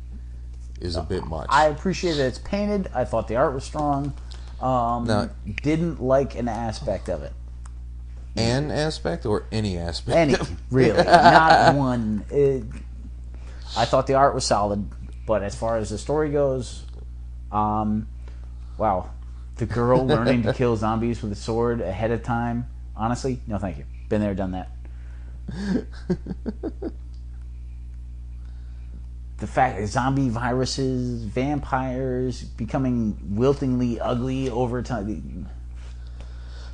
is a bit much. I appreciate that it's painted. I thought the art was strong. Didn't like an aspect of it. An aspect or any aspect? Any, really. Not one. I thought the art was solid, but as far as the story goes, Wow. The girl learning to kill zombies with a sword ahead of time. Honestly, no thank you. Been there, done that. The fact that zombie viruses, vampires becoming wiltingly ugly over time.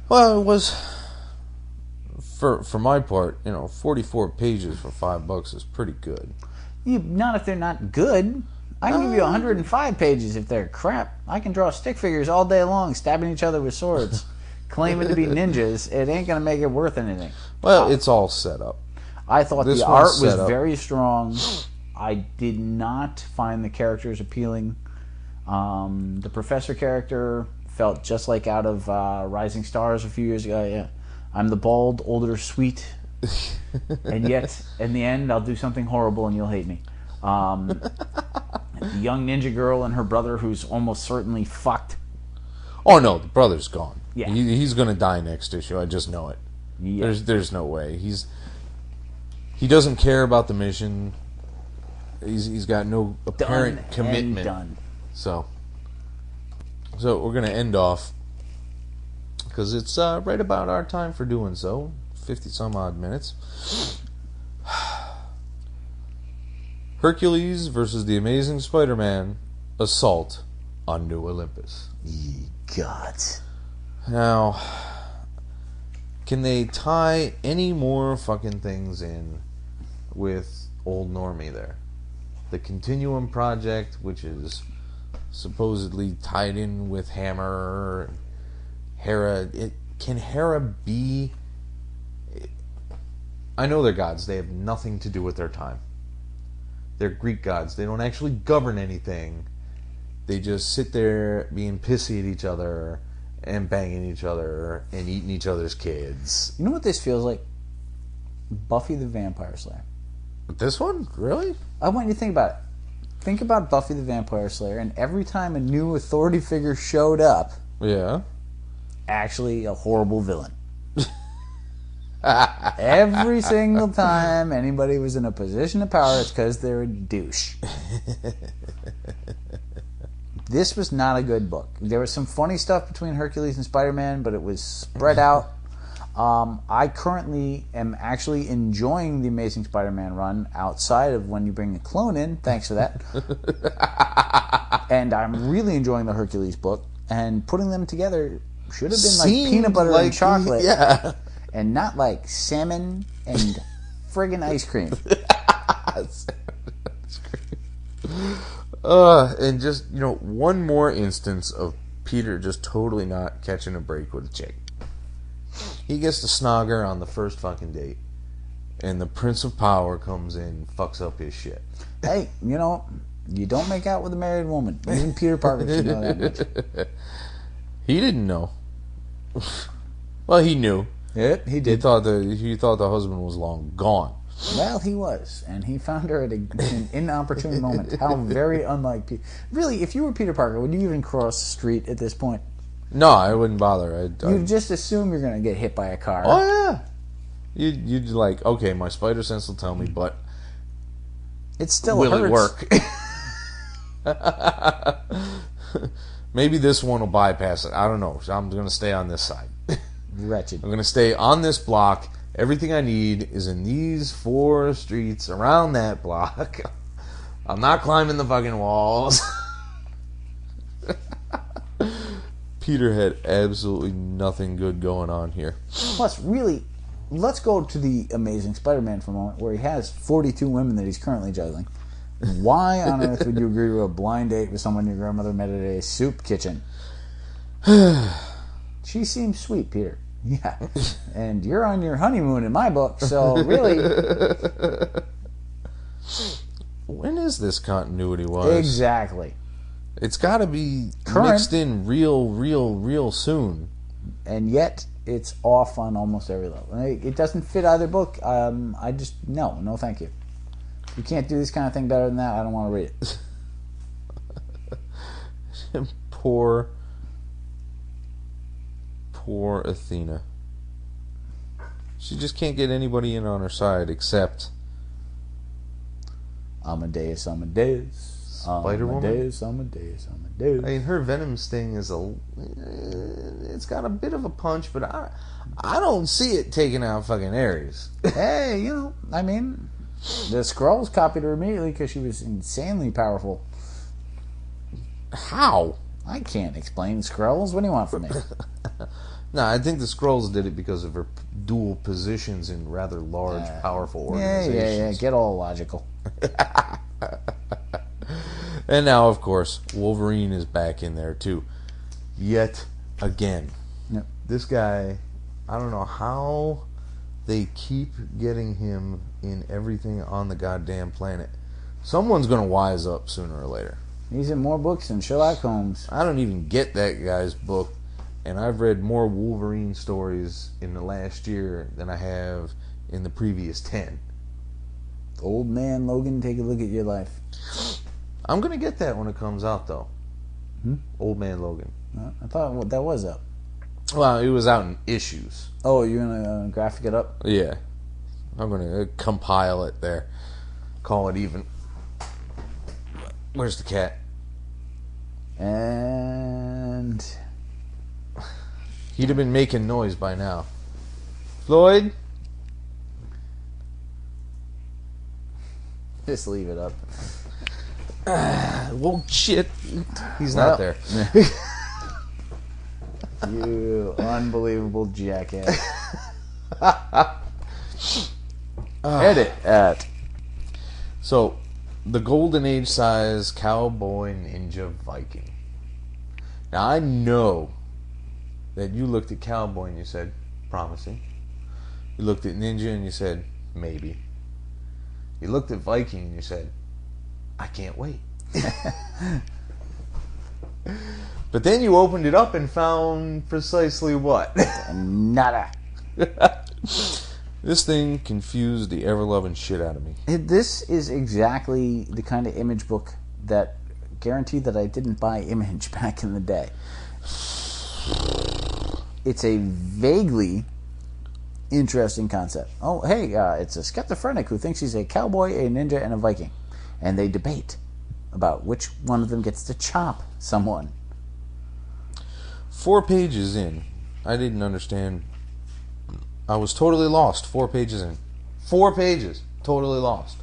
Well, it was for my part, 44 pages for $5 is pretty good. Not if they're not good. I can give you 105 pages if they're crap. I can draw stick figures all day long, stabbing each other with swords, claiming to be ninjas. It ain't gonna make it worth anything. Well, it's all set up. I thought This the art one's was set up. very strong. I did not find the characters appealing. The professor character felt just like out of Rising Stars a few years ago. Yeah, I'm the bald, older, sweet, and yet in the end I'll do something horrible and you'll hate me. The young ninja girl and her brother, who's almost certainly fucked. Oh no, the brother's gone. Yeah. He's gonna die next issue. I just know it. Yeah. There's no way. He doesn't care about the mission. He's got no apparent Done commitment. and done. So we're gonna end off because it's right about our time for doing so. 50 some odd minutes. Hercules versus the Amazing Spider-Man: Assault on New Olympus. God. Now, can they tie any more fucking things in with Old Normie there? The Continuum Project, which is supposedly tied in with Hammer and Hera. Can Hera be... I know they're gods. They have nothing to do with their time. They're Greek gods. They don't actually govern anything. They just sit there being pissy at each other and banging each other and eating each other's kids. You know what this feels like? Buffy the Vampire Slayer. This one? Really? I want you to think about it. Think about Buffy the Vampire Slayer, and every time a new authority figure showed up, Yeah. actually a horrible villain. Every single time anybody was in a position of power, it's because they're a douche. This was not a good book. There was some funny stuff between Hercules and Spider-Man, but it was spread out. I currently am actually enjoying the Amazing Spider-Man run outside of when you bring a clone in. Thanks for that. And I'm really enjoying the Hercules book. And putting them together should have been like peanut butter and chocolate. Yeah. And not like salmon and friggin' ice cream. And just, one more instance of Peter just totally not catching a break with a chick. He gets to snog her on the first fucking date, and the Prince of Power comes in and fucks up his shit. Hey, you don't make out with a married woman. Even Peter Parker should know that much. He didn't know. Well, he knew. Yep, he He did. thought the husband was long gone. Well, he was, and he found her at an inopportune moment. How very unlike Peter. Really, if you were Peter Parker, would you even cross the street at this point? No, I wouldn't bother. You'd just assume you're going to get hit by a car. Oh yeah. You'd like, okay, my spider sense will tell me, but It still will hurts. it work? Maybe this one will bypass it. I don't know. So I'm going to stay on this side. Wretched. I'm going to stay on this block. Everything I need is in these 4 streets around that block. I'm not climbing the fucking walls. Peter had absolutely nothing good going on here. Plus, really, let's go to the Amazing Spider-Man for a moment, where he has 42 women that he's currently juggling. Why on earth would you agree to a blind date with someone your grandmother met at a soup kitchen? She seems sweet, Peter. Yeah. And you're on your honeymoon in my book, so really... When is this continuity wise? Exactly. It's got to be Current. mixed in real soon. And yet, it's off on almost every level. It doesn't fit either book. I just... No, thank you. You can't do this kind of thing better than that. I don't want to read it. Poor Athena. She just can't get anybody in on her side except Amadeus. Spider-Woman? Amadeus. I mean, her Venom sting is it's got a bit of a punch, but I don't see it taking out fucking Ares. Hey, I mean, the Skrulls copied her immediately because she was insanely powerful. How? I can't explain Skrulls. What do you want from me? No, I think the Skrulls did it because of her dual positions in rather large, powerful organizations. Yeah. Get all logical. And now, of course, Wolverine is back in there, too. Yet again. Yep. This guy, I don't know how they keep getting him in everything on the goddamn planet. Someone's going to wise up sooner or later. He's in more books than Sherlock Holmes. I don't even get that guy's book, and I've read more Wolverine stories in the last year than I have in the previous 10. Old man Logan, take a look at your life. I'm going to get that when it comes out, though. Old Man Logan. I thought that was up. Well, it was out in issues. Oh, you're going to graphic it up? Yeah. I'm going to compile it there. Call it even. Where's the cat? And He'd have been making noise by now. Floyd? just leave it up. Well, shit. He's not there. You unbelievable jackass. Edit at. So, the Golden Age size Cowboy Ninja Viking. Now, I know that you looked at Cowboy and you said, promising. You looked at Ninja and you said, maybe. You looked at Viking and you said, I can't wait. But then you opened it up and found precisely what? Nada. This thing confused the ever-loving shit out of me. This is exactly the kind of Image book that guaranteed that I didn't buy Image back in the day. It's a vaguely interesting concept. Oh, hey, it's a schizophrenic who thinks he's a cowboy, a ninja, and a Viking. And they debate about which one of them gets to chop someone. 4 pages in, I didn't understand. I was totally lost 4 pages in. 4 pages. Totally lost.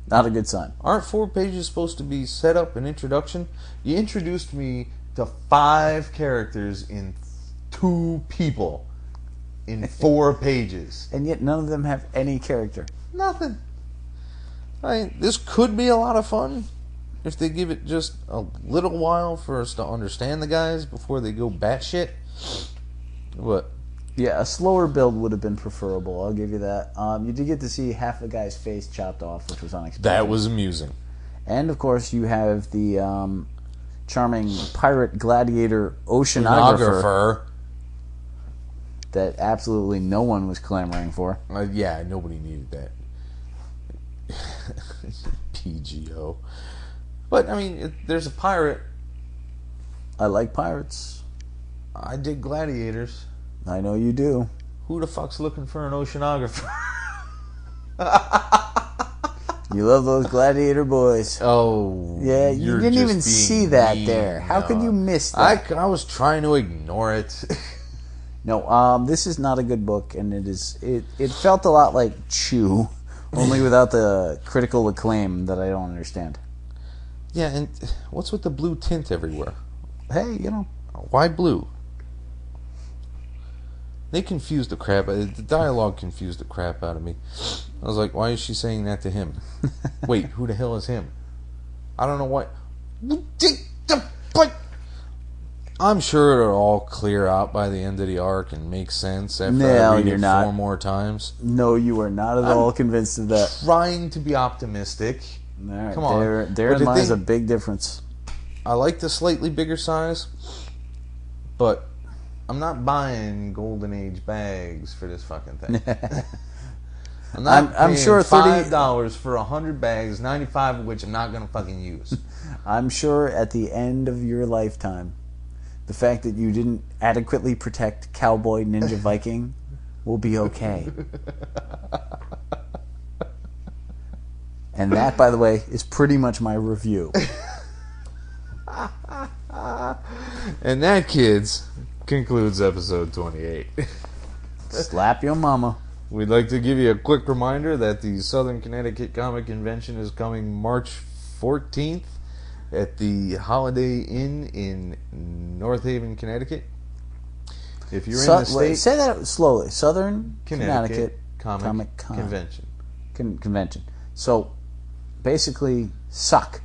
Not a good sign. Aren't 4 pages supposed to be set up an introduction? You introduced me to 5 characters in 2 people in 4 pages. And yet none of them have any character. Nothing. This could be a lot of fun if they give it just a little while for us to understand the guys before they go batshit. What? Yeah, a slower build would have been preferable. I'll give you that. You did get to see half the guy's face chopped off, which was unexpected. That was amusing. And, of course, you have the charming pirate gladiator oceanographer that absolutely no one was clamoring for. Yeah, nobody needed that. PGO. But, I mean, there's a pirate. I like pirates. I dig gladiators. I know you do. Who the fuck's looking for an oceanographer? You love those gladiator boys. Oh. Yeah, you didn't even see that there. How could you miss that? I was trying to ignore it. No, this is not a good book, and it felt a lot like Chew, only without the critical acclaim that I don't understand. Yeah, and what's with the blue tint everywhere? Hey, Why blue? They confused the crap. The dialogue confused the crap out of me. I was like, why is she saying that to him? Wait, who the hell is him? I don't know what. I'm sure it'll all clear out by the end of the arc and make sense after I read it 4 more times. No, you are not at all convinced of that. Trying to be optimistic. All right, Come on. Therein lies a big difference. I like the slightly bigger size, but I'm not buying Golden Age bags for this fucking thing. I'm not paying sure $5 for 100 bags, 95 of which I'm not going to fucking use. I'm sure at the end of your lifetime, the fact that you didn't adequately protect Cowboy Ninja Viking will be okay. And that, by the way, is pretty much my review. And that, kids, concludes episode 28. Slap your mama. We'd like to give you a quick reminder that the Southern Connecticut Comic Convention is coming March 14th at the Holiday Inn in North Haven, Connecticut. If you're in the state... Say that slowly. Southern Connecticut Comic Convention. Convention. So, basically, suck.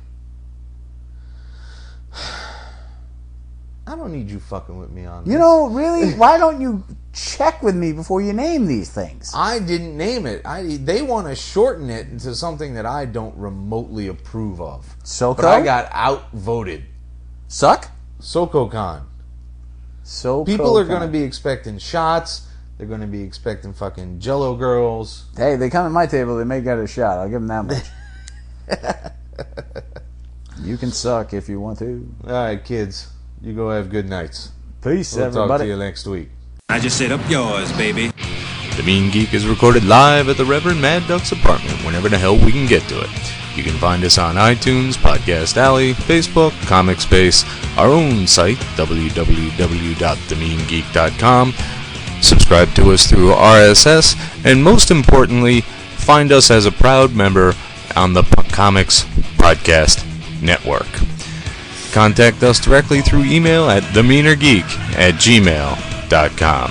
I don't need you fucking with me on this. You know, really? Why don't you check with me before you name these things? I didn't name it. They want to shorten it into something that I don't remotely approve of. SoCo? But I got outvoted. Suck? SoCoCon. SoCo. People are going to be expecting shots. They're going to be expecting fucking Jello girls. Hey, they come at my table, they may get a shot. I'll give them that much. You can suck if you want to. All right, kids. You go have good nights. Peace, We'll everybody. talk to you next week. I just set up yours, baby. The Mean Geek is recorded live at the Reverend Mad Duck's apartment whenever the hell we can get to it. You can find us on iTunes, Podcast Alley, Facebook, Comic Space, our own site, www.themeangeek.com. Subscribe to us through RSS, and most importantly, find us as a proud member on the Comics Podcast Network. Contact us directly through email at themeanergeek@gmail.com.